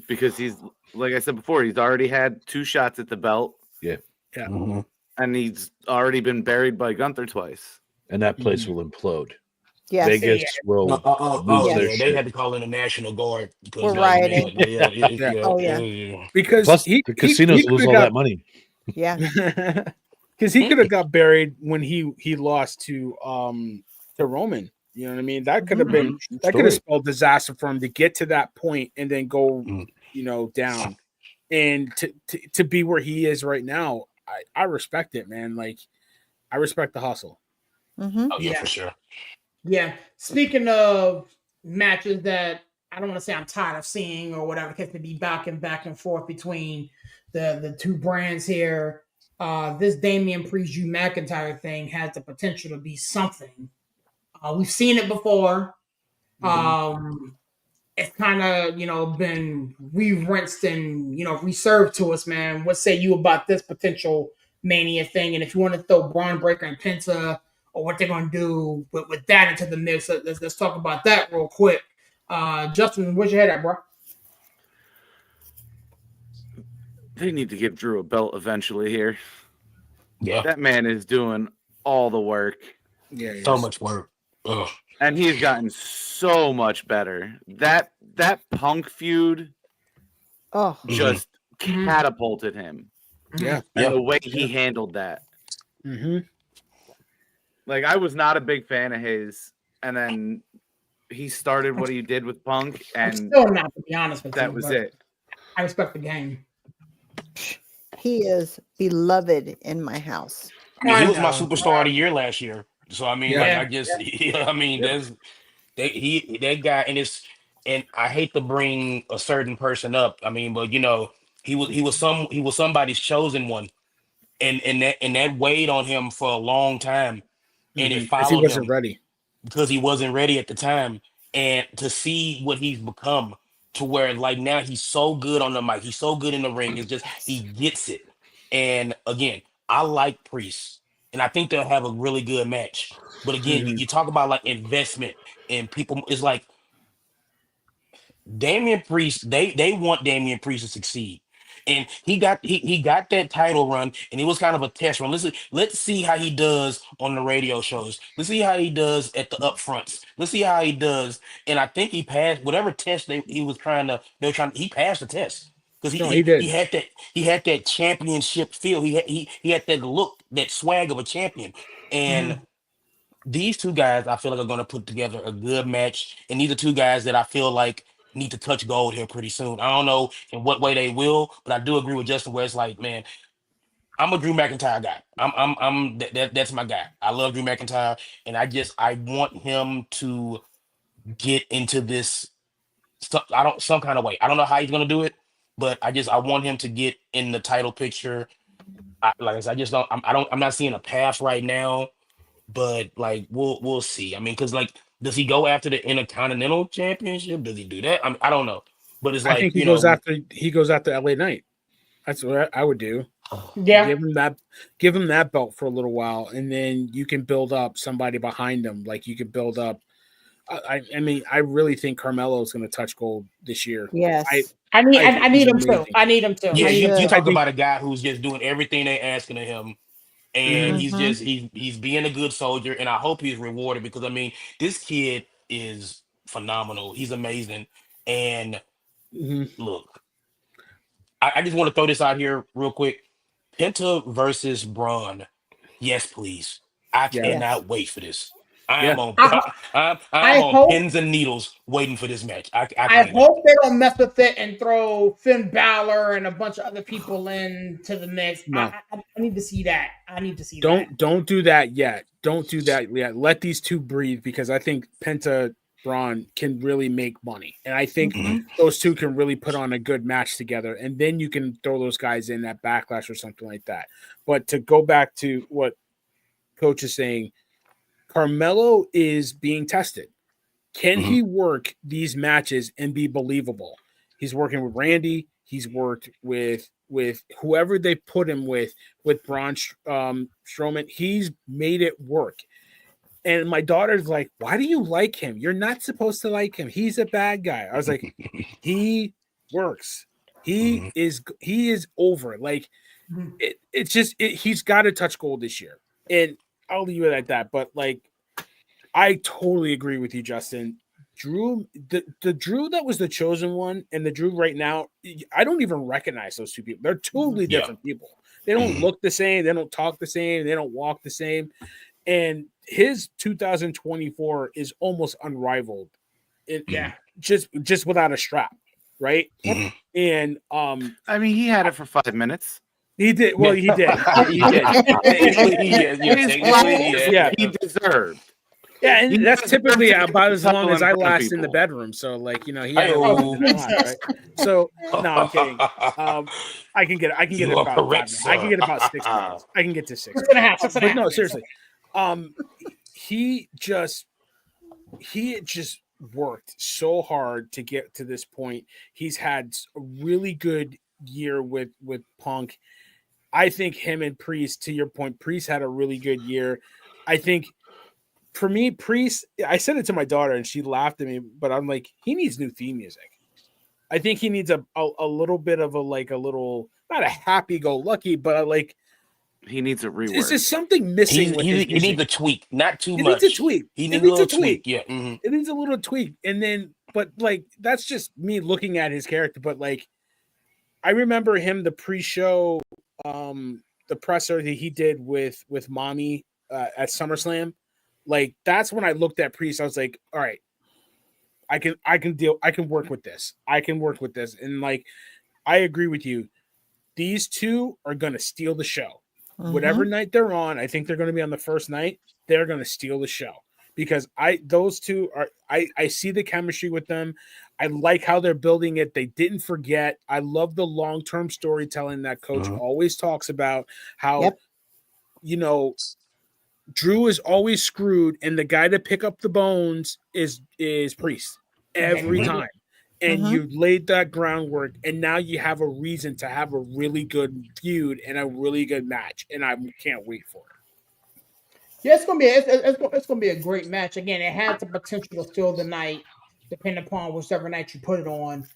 Because he's, like I said before, he's already had 2 shots at the belt. Yeah. And he's already been buried by Gunther twice. And that place will implode. Yes. Vegas will lose their they shit. had to call in the National Guard. We're rioting. Because plus the casinos lose all that money. Yeah. Because he could have got buried when he lost to Roman. You know what I mean? That could have been could have spelled disaster for him to get to that point and then go, down. And to be where he is right now, I respect it, man. Like, I respect the hustle. Oh yeah, for sure. Yeah. Speaking of matches that I don't want to say I'm tired of seeing or whatever, because to be back and forth between the two brands here. This Damian Priest Drew McIntyre thing has the potential to be something. We've seen it before. It's kind of, been re-rinsed and, reserved to us, man. What say you about this potential Mania thing? And if you want to throw Braun Breaker and Penta or what they're going to do with that into the mix, let's talk about that real quick. Justin, where's your head at, bro? They need to give Drew a belt eventually here. Yeah. That man is doing all the work. Yeah. So much work. Ugh. And he's gotten so much better. That Punk feud just catapulted him. Yeah. And the way he handled that. Like, I was not a big fan of his, and then he started what he did with Punk, and I'm still not, to be honest with you. That was it. I respect the game. He is beloved in my house. I mean, he was my superstar of the year last year. So I mean, Yeah. like, I just, I mean, that guy, and I hate to bring a certain person up. I mean, but he was somebody's chosen one, and that weighed on him for a long time, and it followed he wasn't him ready because he wasn't ready at the time, and to see what he's become. To where, like, now he's so good on the mic, he's so good in the ring. It's just he gets it. And again, I like Priest, and I think they'll have a really good match. But again, you talk about like investment and people. It's like Damian Priest. They want Damian Priest to succeed, and he got that title run, and it was kind of a test run. Let's see how he does on the radio shows. Let's see how he does at the upfronts. Let's see how he does. And I think he passed whatever test he passed the test because he had that championship feel. He had that look, that swag of a champion. And these two guys, I feel like, are going to put together a good match. And these are two guys that I feel like need to touch gold here pretty soon. I don't know in what way they will, but I do agree with Justin where it's like, man, I'm a Drew McIntyre guy. That's my guy. I love Drew McIntyre, and I want him to get into this some kind of way. I don't know how he's gonna do it, but I want him to get in the title picture. Like I said, I just don't. I'm not seeing a path right now, but like we'll see. I mean, because like, does he go after the Intercontinental Championship? Does he do that? I don't know, but it's I like think he goes after LA Knight. That's what I would do. Yeah. Give him that belt for a little while, and then you can build up somebody behind him. Like you can build up. I mean, I really think Carmelo is going to touch gold this year. Yes. I need he's him too. amazing. I need him too. Yeah, He you should. talk about a guy who's just doing everything they asking of him, and Mhm. he's being a good soldier, and I hope he's rewarded because I mean this kid is phenomenal. He's amazing, and Mhm. look, I just want to throw this out here real quick: Penta versus Braun. Yes, please. I Yeah. cannot wait for this. I Yeah. am on I I'm on hope- pins and needles waiting for this match. I I can't wait. hope they don't mess with it and throw Finn Balor and a bunch of other people into the mix. No. I need to see that. I need to see that. Don't do that yet. Don't do that yet. Let these two breathe because I think Penta Braun can really make money, and I think those two can really put on a good match together, and then you can throw those guys in at Backlash or something like that. But to go back to what Coach is saying, Carmelo is being tested. Can he work these matches and be believable? He's working with Randy. He's worked with whoever they put him with Braun Strowman. He's made it work. And my daughter's like, "Why do you like him? You're not supposed to like him. He's a bad guy." I was like, "He works. He is over. Like it's just he's got to touch gold this year." And I'll leave it at that. But like, I totally agree with you, Justin. Drew, the Drew that was the chosen one, and the Drew right now, I don't even recognize those two people. They're totally different people. They don't look the same. They don't talk the same. They don't walk the same. And his 2024 is almost unrivaled. Just without a strap, right? And I mean, he had it for 5 minutes. he did. Well, he did. He did. Yeah, he deserved. Yeah, and He that's deserved typically to about as long as I in front of last in the people. bedroom. So, like, you know, he had a lot, right? So, no, I'm kidding. I can get You it are about correct, 5 minutes. I can get about 6 sir. minutes. I can get to 6 6.5, minutes. 6.5 But no, minutes. seriously. He just worked so hard to get to this point. He's had a really good year with Punk. I think him and Priest, to your point, Priest had a really good year. I think for me, Priest, I said it to my daughter and she laughed at me, but I'm like, he needs new theme music. I think he needs a little bit of not a happy-go-lucky, but like He needs a rework. Is there something missing with his He needs a tweak, not too It much. needs a tweak. He It needs a needs a little tweak. tweak. Yeah. It needs a little tweak. And then, but like, that's just me looking at his character. But like, I remember him, the pre-show, the presser that he did with Mommy at SummerSlam. Like, that's when I looked at Priest. I was like, all right, I can work with this. I can work with this. And like, I agree with you. These two are going to steal the show. Whatever night they're on, I think they're going to be on the first night. They're going to steal the show because those two are. I see the chemistry with them. I like how they're building it. They didn't forget. I love the long-term storytelling that Coach always talks about. How you know, Drew is always screwed, and the guy to pick up the bones is Priest every time. And you laid that groundwork, and now you have a reason to have a really good feud and a really good match, and I can't wait for it. Yeah, it's gonna be a great match. Again, it has the potential to steal the night, depending upon whichever night you put it on.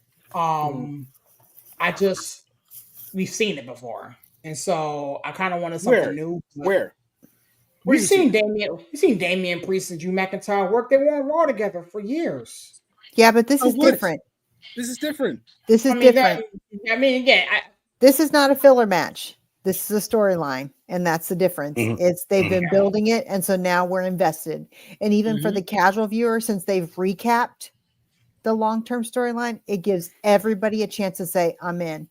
We've seen it before, and so I kind of wanted something new. Where? We've seen Damian Priest and Drew McIntyre work. They were on Raw together for years. Yeah, but this is different. This is different. This is different. This is not a filler match. This is a storyline, and that's the difference. It's they've been building it, and so now we're invested. And even for the casual viewer, since they've recapped the long-term storyline, it gives everybody a chance to say, I'm in.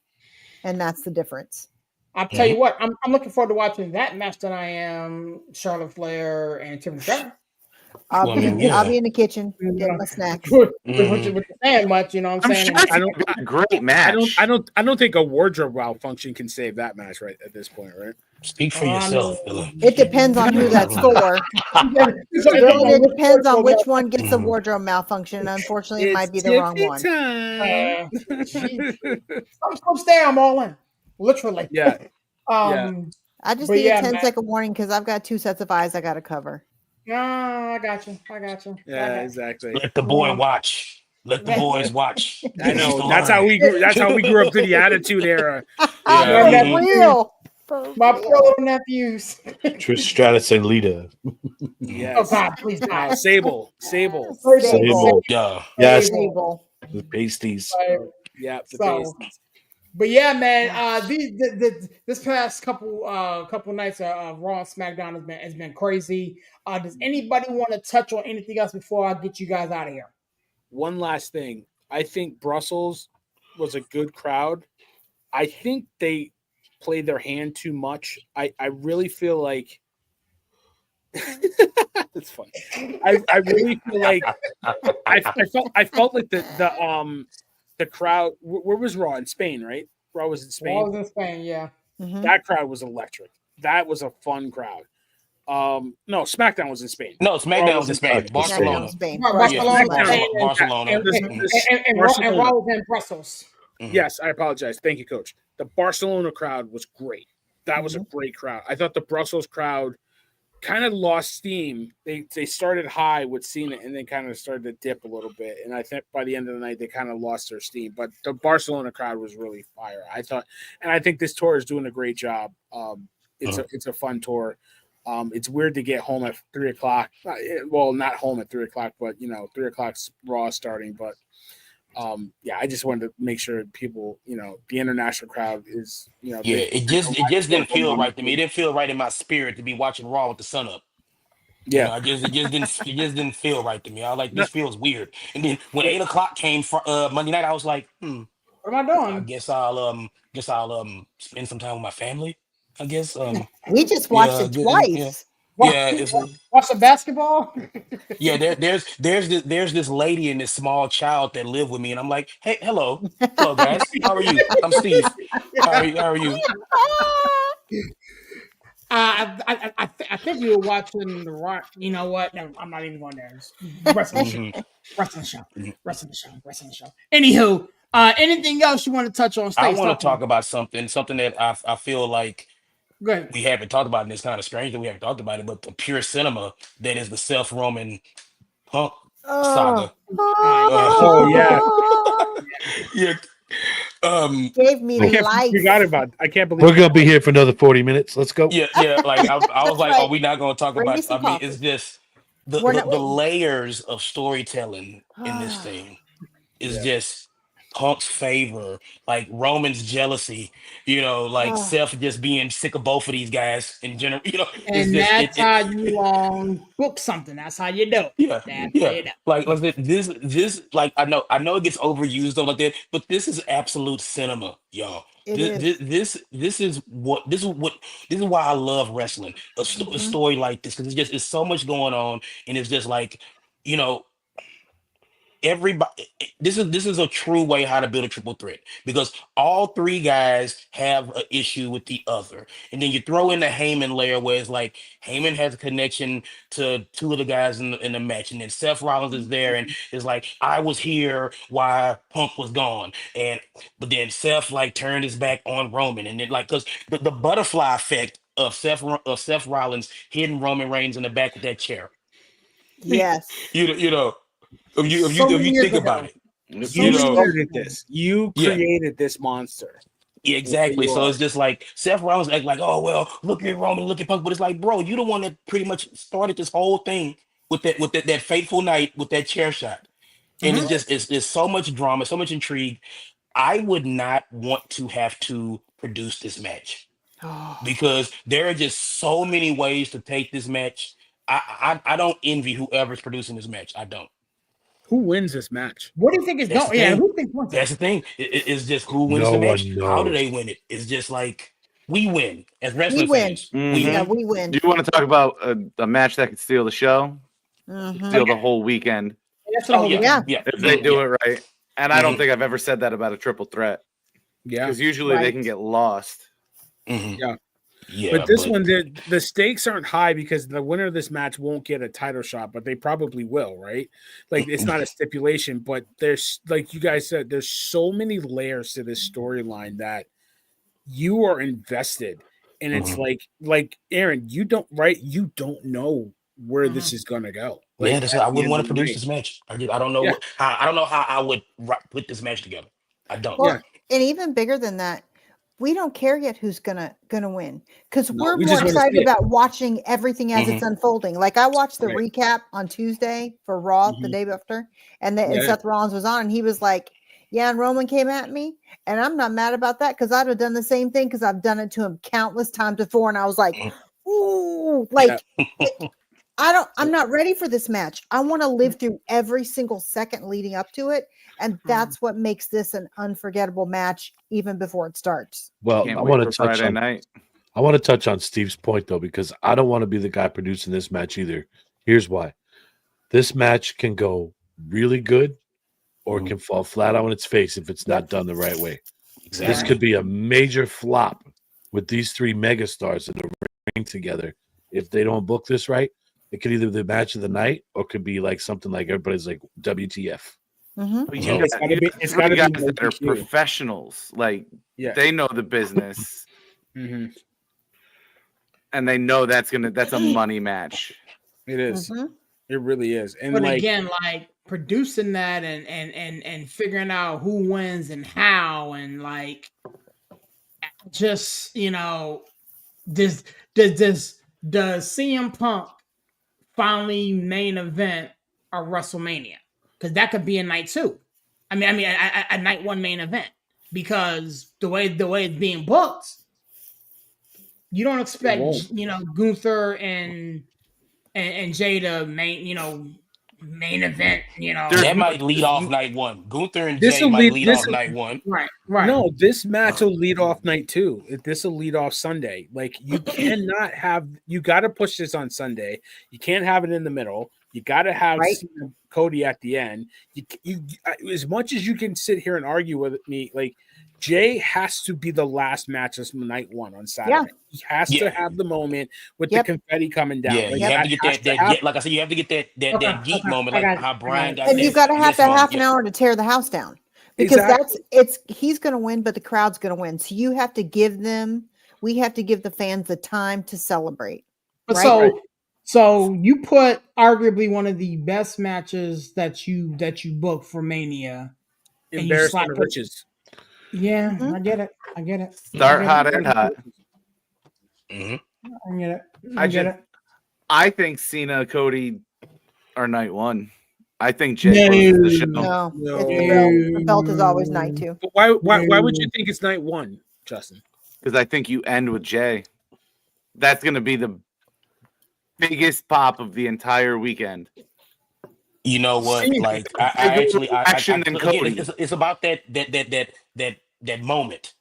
And that's the difference. I'll tell you what, I'm looking forward to watching that match than I am Charlotte Flair and Tiffany Stratton. I'll Well, I be mean, yeah. I'll be in the kitchen getting my snacks. With saying much, you know what I'm I'm saying? sure I don't- it's a great match. I don't think a wardrobe malfunction can save that match right at this point, right? Speak for yourself, Philip. It depends on who that's for. It really depends on which one gets the wardrobe malfunction. And unfortunately, it might be the wrong one. I'm staying. I'm all in, literally. Yeah. I just But need yeah, a 10 man. second warning because I've got 2 sets of eyes I got to cover. No, I got you. Yeah, exactly. Let the boy watch. Let the boys watch. I know. That's how we grew. That's how we grew up through the Attitude Era. For real. My fellow nephews. Trish Stratus and Lita. Yes. Oh God, please God. Sable. Sable. Yeah. Yes. Sable. The pasties. Yeah. The So, pasties. but yeah, man. This past couple nights of Raw and SmackDown has been crazy. Does anybody want to touch on anything else before I get you guys out of here? One last thing. I think Brussels was a good crowd. I think they played their hand too much. I really feel like that's funny. I really feel like I felt like the crowd. Where was Raw? In Spain, right? Raw was in Spain. Raw was in Spain, yeah. Mhm. That crowd was electric. That was a fun crowd. No, SmackDown was in Spain. No, SmackDown was in Spain. Barcelona. Spain. Barcelona. And Raw was in Brussels. Yes, I apologize. Thank you, Coach. The Barcelona crowd was great. That was a great crowd. I thought the Brussels crowd kind of lost steam. They started high with Cena and then kind of started to dip a little bit. And I think by the end of the night, they kind of lost their steam. But the Barcelona crowd was really fire. I thought, and I think this tour is doing a great job. It's a fun tour. It's weird to get home at 3:00. Well, not home at 3:00, but 3:00's Raw starting. But I just wanted to make sure people, the international crowd is, it just didn't feel right to me. It didn't feel right in my spirit to be watching Raw with the sun up. Yeah, it just didn't feel right to me. I was like, this feels weird. And then when 8:00 came for Monday night, I was like, what am I doing? I guess I'll spend some time with my family. I guess we just watched it twice. Watch the basketball. There's this lady and this small child that live with me, and I'm like, hey, hello guys, how are you? I'm Steve. How are you? I think we were watching the Rock. You know what? No, I'm not even going there. Wrestling show. Anywho, anything else you want to touch on? I want to talk about something that I feel like we haven't talked about, and it's kind of strange that we haven't talked about it, but the pure cinema that is the Seth Roman Punk saga. Yeah. Gave me life. I can't believe we're gonna be here for another 40 minutes. Let's go. Yeah. Like I was like, are we not gonna talk about? I mean, it's just the layers of storytelling in this thing is just Punk's favor, like Roman's jealousy, Seth just being sick of both of these guys in general, And that's how you book something. That's how you do it. Yeah. Like this, like I know it gets overused though like that, but this is absolute cinema, y'all. This is why I love wrestling. A story like this, because it's so much going on, and it's just like, everybody, this is a true way how to build a triple threat, because all three guys have an issue with the other, and then you throw in the Heyman layer where it's like Heyman has a connection to two of the guys in the match, and then Seth Rollins is there and it's like, I was here while Punk was gone, but then Seth like turned his back on Roman, and then like, because the butterfly effect of Seth Rollins hitting Roman Reigns in the back with that chair. Yes. If you think about it, you created this monster. Yeah, exactly. So it's just like Seth Rollins act like, oh well, look at Roman, look at Punk, but it's like, bro, you the one that pretty much started this whole thing with that fateful night with that chair shot, and it's just it's so much drama, so much intrigue. I would not want to have to produce this match because there are just so many ways to take this match. I don't envy whoever's producing this match. I don't. Who wins this match? What do you think is That's going? the Yeah, thing. who thinks wins That's it? the thing. It's just who wins No the match. one How do knows. they win it? It's just like we win as We wrestling win. fans. We Yeah, win. we win. Do you want to talk about a match that could steal the show? Mhm. Steal the whole weekend That's what Oh I'm yeah, Yeah. yeah. if they do it right. And I don't Mhm. think I've ever said that about a triple threat Yeah, because usually they Right. can get lost. Mhm. Yeah. Yeah, but this one, the stakes aren't high because the winner of this match won't get a title shot, but they probably will, right? Like it's not a stipulation, but there's like you guys said, there's so many layers to this storyline that you are invested, and it's Mhm. like Aaron, you don't know where this is gonna go. Like Yeah, that's at I the wouldn't end want of to the produce night. this match. I don't know Yeah. I don't know how I would put this match together. I don't. Well, Yeah. and even bigger than that, we don't care yet who's gonna win because No, we're we more just wanna see excited it. about watching everything as it's unfolding. Like I watched the Right. recap on Tuesday for Raw the Mhm. day after, and and Yeah. Seth Rollins was on, and he was like, "Yeah, and Roman came at me, and I'm not mad about that because I'd have done the same thing because I've done it to him countless times before." And I was like, "Ooh, like." I'm not ready for this match. I want to live through every single second leading up to it. And that's what makes this an unforgettable match even before it starts. Well, Can't I wait want for to touch Friday on night. I want to touch on Steve's point though, because I don't want to be the guy producing this match either. Here's why. This match can go really good or it can fall flat on its face if it's not done the right way. This Exactly. could be a major flop with these three megastars in the ring together. If they don't book this right, it could either be the match of the night or it could be like something like everybody's like WTF. Mm-hmm. But Mhm. It's gotta be- it's three gotta be guys no that are DQ. professionals. Like Yeah. they know the business Mhm. and they know that's a money match. It is. Mm-hmm. It really is. And But like again, like producing that and figuring out who wins and how, and like just does CM Punk finally main event a WrestleMania? Because that could be a night two. I mean, a night one main event, because the way it's being booked, you don't expect won't. Gunther and Jay to main event. That might lead off night one. Gunther and This Jay will might lead- lead this off will- night one. Right. No, this match will lead off night two. This will lead off Sunday. Like you cannot have. You got to push this on Sunday. You can't have it in the middle. You got to have Right. Cody at the end. You as much as you can sit here and argue with me, like Jay has to be the last match of night one on Saturday. He has to have the moment with the confetti coming down. Yeah, Like, you have to has get that like I said, you have to get that geek moment, I like got it. how Brian got And that. you've got to have yes that moment. half an hour to tear the house down. Because he's going to win, but the crowd's going to win. So you have to we have to give the fans the time to celebrate. But right? so you put arguably one of the best matches that you booked for Mania. Embarrassment of riches. Yeah, Mhm. I get it. Start hot and hot. Mm-hmm. I get it. I get it. I think Cena, Cody are night one. I think Jay closes the show. No, No. it's the belt. The belt is always night two. But why would you think it's night one, Justin? Because I think you end with Jay. That's going to be the biggest pop of the entire weekend. You know what? Like I again, it's about that moment,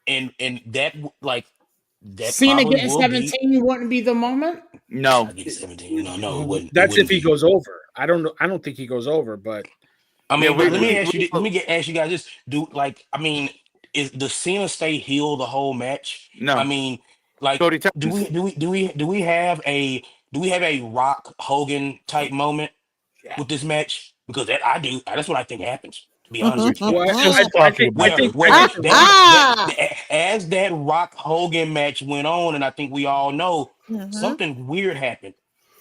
and that like that Cena probably getting will 17 wouldn't be the moment. No, I get 17. No, it wouldn't. That's it if he wouldn't goes over. I don't know. I don't think he goes over, but I mean, Yeah, but let me ask you. Let me ask you guys this: does Cena stay heel the whole match? No. I mean, like, Cody do we have a Rock Hogan type moment with this match? Because that's what I think happens. To be honest with you, as that Rock Hogan match went on, and I think we all know something weird happened.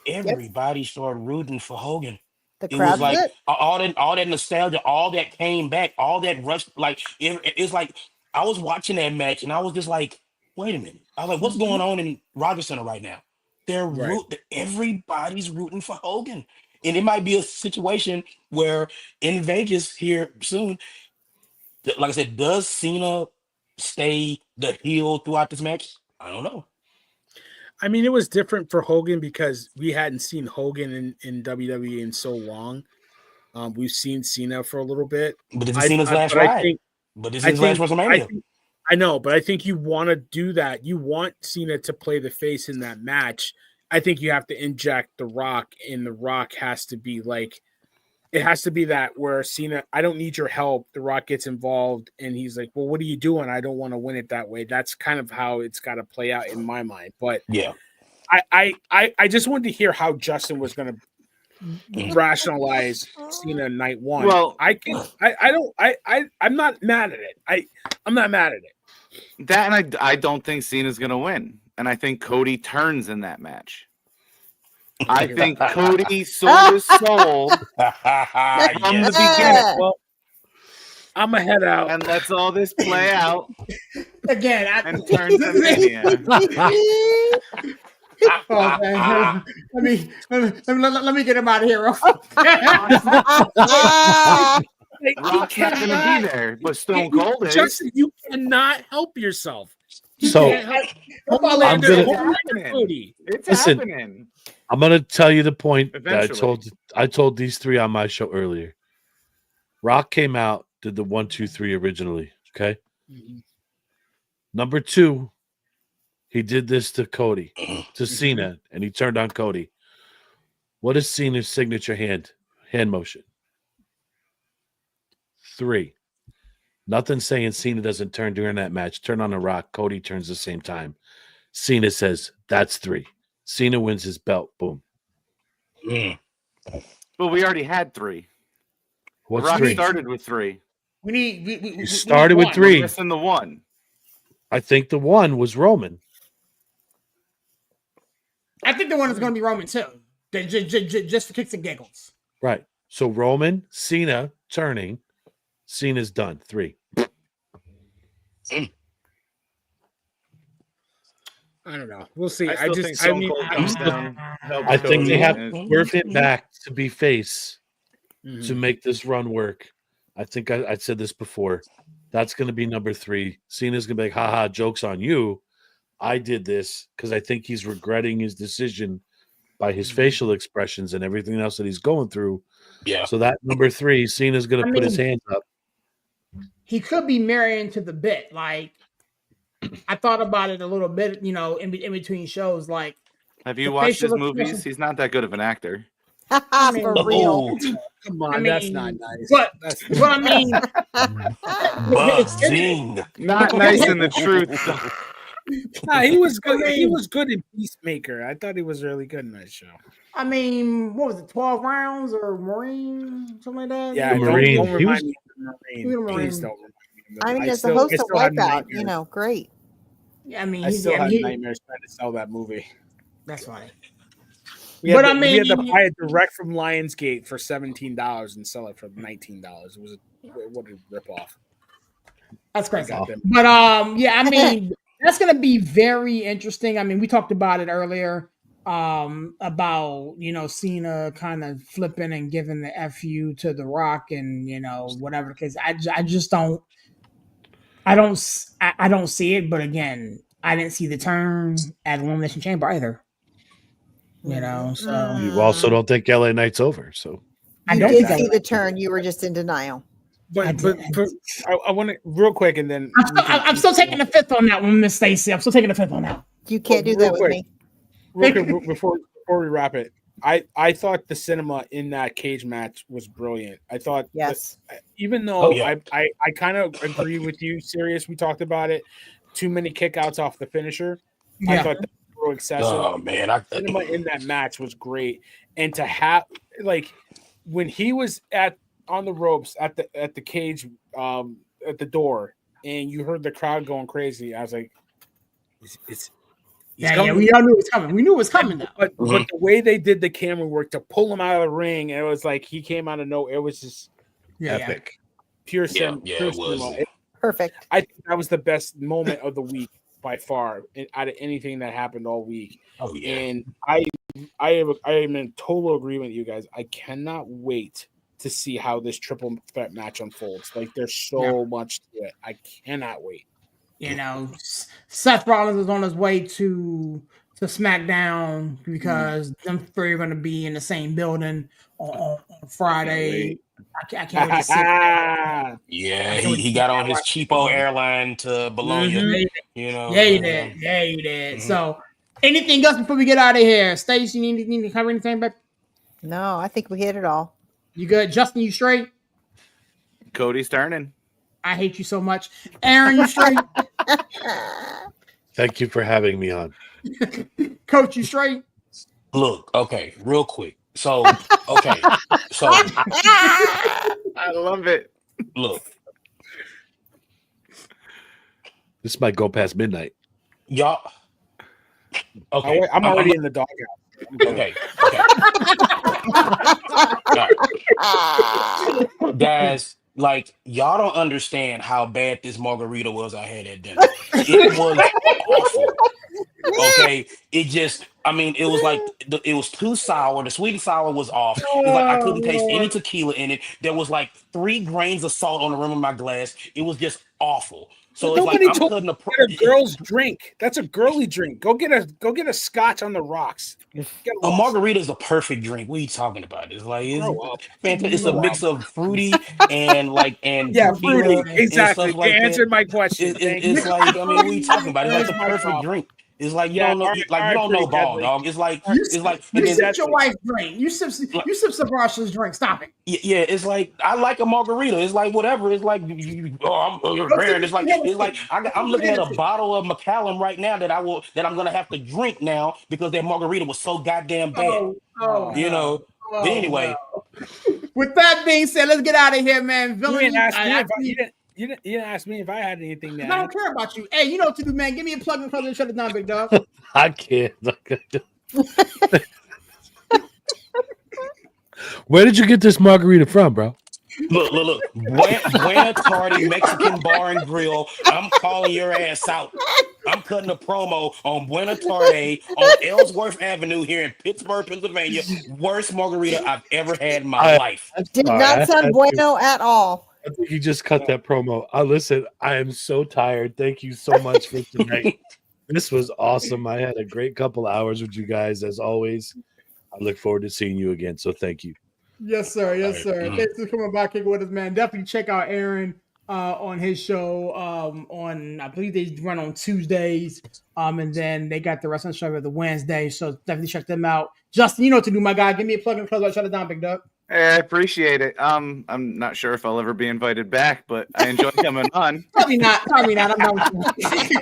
Everybody started rooting for Hogan. The It was crowd's like lit. all that nostalgia, all that came back, all that rush. Like it's like I was watching that match and I was just like, wait a minute. I was like, what's going on in Rogers Center right now? Everybody's rooting for Hogan. And it might be a situation where in Vegas here soon, like I said, does Cena stay the heel throughout this match? I don't know. I mean, it was different for Hogan because we hadn't seen Hogan in WWE in so long. We've seen Cena for a little bit. But this is Cena's last ride. But this is his last WrestleMania. I know, but I think you want to do that. You want Cena to play the face in that match. I think you have to inject The Rock, and The Rock has to be like, it has to be that where Cena, I don't need your help. The Rock gets involved, and he's like, well, what are you doing? I don't want to win it that way. That's kind of how it's got to play out in my mind. But yeah, I just wanted to hear how Justin was going to rationalize Cena night one. Well, I'm not mad at it. I'm not mad at it. That, and I don't think Cena's gonna win, and I think Cody turns in that match. I think Cody sold his soul from the beginning. Well, I'm gonna head out and let's all this play out again. And turn to Mania. Oh, man. Let me get him out of here. Rock's not going to be there, but Stone Cold is. Justin, you cannot help yourself. So It's happening. I'm going to tell you the point Eventually. that I told these three on my show earlier. Rock came out, did the 1, 2, 3 originally. Okay. Mm-hmm. Number 2, he did this to Cody, to Cena, and he turned on Cody. What is Cena's signature hand motion? 3. Nothing saying Cena doesn't turn during that match. Turn on The Rock. Cody turns the same time. Cena says, that's 3. Cena wins his belt. Boom. Well, we already had 3. What's Rock 3? started with 3. We started with 3. We're missing the 1. I think the 1 was Roman. I think the one is going to be Roman too. Just for kicks and giggles. Right. So Roman, Cena turning. Cena's done. 3. I don't know. We'll see. I think Stone Cold comes down. I think they have to work it back to be face to make this run work. I think I said this before. That's going to be number 3. Cena's going to be like, haha, joke's on you. I did this because I think he's regretting his decision by his facial expressions and everything else that he's going through. Yeah. So that number 3, Cena's going to put his hands up. He could be marrying to the bit. Like, I thought about it a little bit, in between shows. Like, have you watched his movies? He's not that good of an actor. For real. Come on, that's not nice. But I mean, Buzzing. Not nice in the truth. Though. Nah, he was good. He was good in Peacemaker. I thought he was really good in that show. I mean, what was it, 12 rounds or Marine, something like that? Yeah, Marine. Don't He remind me of the Marine. Marine. Please don't remind me of I mean, that. as the host of have Wipeout, nightmares. great. Yeah, I mean, I still have nightmares trying to sell that movie. That's funny. We had to buy it direct from Lionsgate for $17 and sell it for $19. It was what a ripoff. That's crazy. But yeah, I mean, that's gonna be very interesting. I mean, we talked about it earlier. About Cena kind of flipping and giving the FU to The Rock and whatever. Because I just don't. I don't see it. But again, I didn't see the turn at Elimination Chamber either. So You also don't think LA Knight's over. So You did see the turn. You were just in denial. But I want to real quick, and then I'm still taking the 5th on that one, Miss Stacy. I'm still taking the 5th on that. You can't do that with me. Real quick, before we wrap it, I thought the cinema in that cage match was brilliant. I thought yes, even though I kind of agree with you, Sirius. We talked about it. Too many kickouts off the finisher. Yeah. I thought that was excessive. Oh man, cinema in that match was great, and to have when he was on the ropes at the cage at the door, and you heard the crowd going crazy. I was like, we all knew it was coming. We knew it was coming though. But the way they did the camera work to pull him out of the ring, it was like he came out of nowhere. It was just epic. Pure cinema. It was. Perfect. I think that was the best moment of the week by far out of anything that happened all week. Oh yeah. And I am in total agreement with you guys. I cannot wait to see how this triple threat match unfolds. Like there's so much to it. I cannot wait. Seth Rollins is on his way to SmackDown because them three are going to be in the same building on Friday. I can't wait to see it. Yeah, I can't wait to he see got that on his one. cheapo airline to Bologna. Mhm. You know, Yeah, you did. Yeah, you did. Mhm. So, anything else before we get out of here? Stacey, you need to cover anything, babe? No, I think we hit it all. You good? Justin, you straight? Cody's turning. I hate you so much. Aaron, you straight? Thank you for having me on. Coach, you straight? Look, okay, real quick. So, okay, so I love it. look, This might go past midnight. y'all. Okay, I'm already in the doghouse. okay, okay. All right. Guys, like y'all don't understand how bad this margarita was I had at dinner. It was awful. Okay, it just, I mean, it was like it was too sour. The sweet and sour was off. It's like I couldn't taste any tequila in it. There was like 3 grains of salt on the rim of my glass. It was just awful. So it's like Nobody I'm told cutting Get a girl's drink. That's a girly drink. Go get a scotch on the rocks. Get a lost. margarita is a perfect drink. What are you talking about? It's like Grow up. fantastic. It's a Grow mix up. of fruity and Yeah, tequila fruity. and Exactly. stuff like You that. answered my question. Thank you. It's like, I mean, what are you talking about? It's like That's the my perfect problem. drink. It's like you Yeah, don't know, all right, like you don't know pretty ball, deadly. dog. It's like You, and then sipped your wife's drink. You sipped Sabrasha's drink. Stop it. yeah, it's like I like a margarita. It's like whatever. It's like man. It's like I'm looking at a bottle of Macallan right now that I'm gonna have to drink now because that margarita was so goddamn bad. Oh, You no. know. But anyway, With that being said, let's get out of here, man. You Villain, didn't ask me you you didn't ask me if I had anything to I don't add. care about you. Hey, you know what to do, man. Give me a plug and close and shut it down, big dog. I can't. Where did you get this margarita from, bro? look. Buena Tarde Mexican Bar and Grill. I'm calling your ass out. I'm cutting a promo on Buena Tarde on Ellsworth Avenue here in Pittsburgh, Pennsylvania. Worst margarita I've ever had in my life. Did All not right, sound bueno at all. I think you just cut that promo. Listen, I am so tired. Thank you so much for tonight. This was awesome. I had a great couple hours with you guys, as always. I look forward to seeing you again. So thank you. Yes, sir. Yes, Right. sir. Thanks for coming by, kicking with us, man. Definitely check out Aaron on his show. On I believe they run on Tuesdays. And then they got the wrestling show every Wednesday. So definitely check them out. Justin, you know what to do, my guy. Give me a plug and close. I'll shut it down, big dog. Hey, I appreciate it. I'm not sure if I'll ever be invited back, but I enjoy coming on. Probably not. I'm not with you.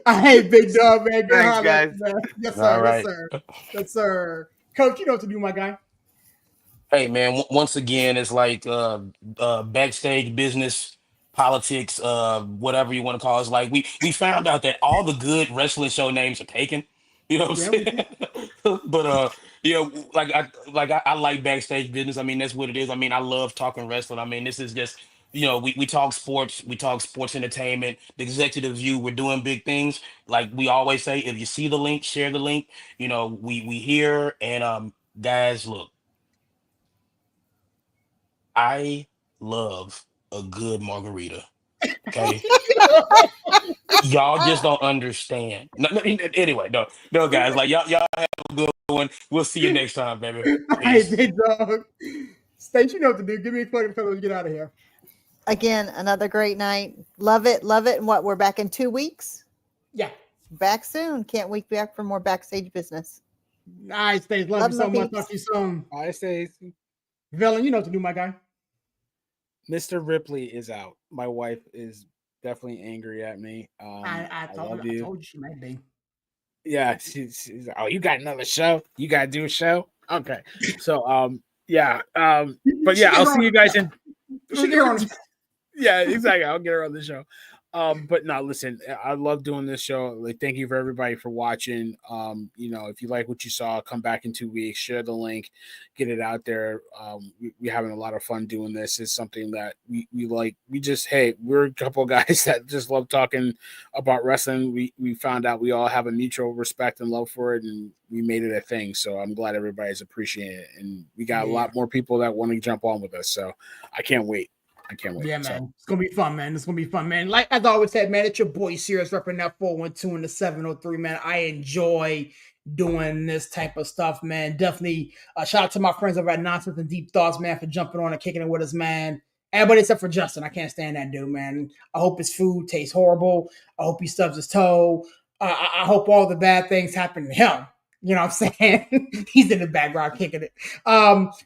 All right, big dog, man. Good Thanks, holler, guys. man. Yes, sir. All right. Yes, sir. Yes, sir. Coach, you know what to do, my guy. Hey man, once again, it's like backstage business, politics, whatever you want to call it. It's like we found out that all the good wrestling show names are taken. You know what I'm saying? But you know, I like backstage business. I mean, that's what it is. I mean, I love talking wrestling. I mean, this is just, you know, we talk sports, we talk sports entertainment, the executive view, we're doing big things. Like we always say, if you see the link, share the link. You know, we here and guys, look. I love a good margarita. Okay, y'all just don't understand. Anyway, no, guys, like y'all have a good one. We'll see you next time, baby. All right, Peace. big dog. State, you know what to do. Give me a plug and close. Get out of here. Again, another great night. Love it. Love it. And what? We're back in 2 weeks. Yeah. Back soon. Can't wait to be back for more backstage business. All right, State. Love you so my much. peeps. Talk to you soon. I say Villain, you know what to do, my guy. Mr. Ripley is out. My wife is definitely angry at me. I told you she might be. Yeah, she's like, oh, you got another show? You got to do a show? Okay. So, yeah. But yeah, I'll see you guys in. Yeah, exactly. I'll get her on the show. But no, listen, I love doing this show. Like, thank you for everybody for watching. You know, if you like what you saw, come back in 2 weeks, share the link, get it out there. We're having a lot of fun doing this. It's something that we like. We're a couple of guys that just love talking about wrestling. We found out we all have a mutual respect and love for it, and we made it a thing. So I'm glad everybody's appreciating it. And we got a lot more people that want to jump on with us. So I can't wait. I can't wait. Yeah, man. So, It's gonna be fun, man. It's gonna be fun, man. Like as I always said, man, it's your boy Serious repping that 412 and the 703, man. I enjoy doing this type of stuff, man. Definitely shout out to my friends over at Nonsense and Deep Thoughts, man, for jumping on and kicking it with us, man. Everybody except for Justin. I can't stand that dude, man. I hope his food tastes horrible. I hope he stubs his toe. I hope all the bad things happen to him. You know what I'm saying? He's in the background kicking it.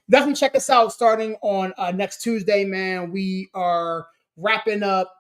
Definitely check us out starting on next Tuesday, man. We are wrapping up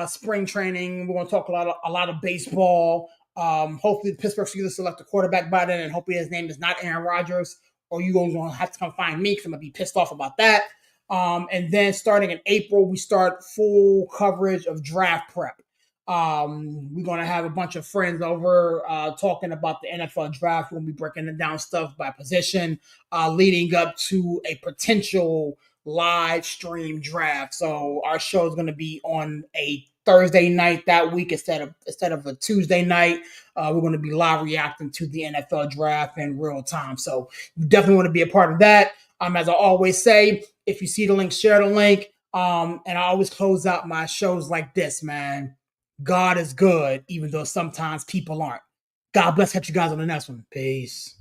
spring training. We're going to talk a lot of baseball. Hopefully the Pittsburgh Steelers select a quarterback by then, and hopefully his name is not Aaron Rodgers, or you guys going to have to come find me because I'm going to be pissed off about that. And then starting in April, we start full coverage of draft prep. We're going to have a bunch of friends over talking about the NFL draft. We'll be breaking down stuff by position, leading up to a potential live stream draft. So our show is going to be on a Thursday night that week instead of a Tuesday night. We're going to be live reacting to the NFL draft in real time. So you definitely want to be a part of that. As I always say, if you see the link, share the link. And I always close out my shows like this, man. God is good, even though sometimes people aren't. God bless. Catch you guys on the next one. Peace.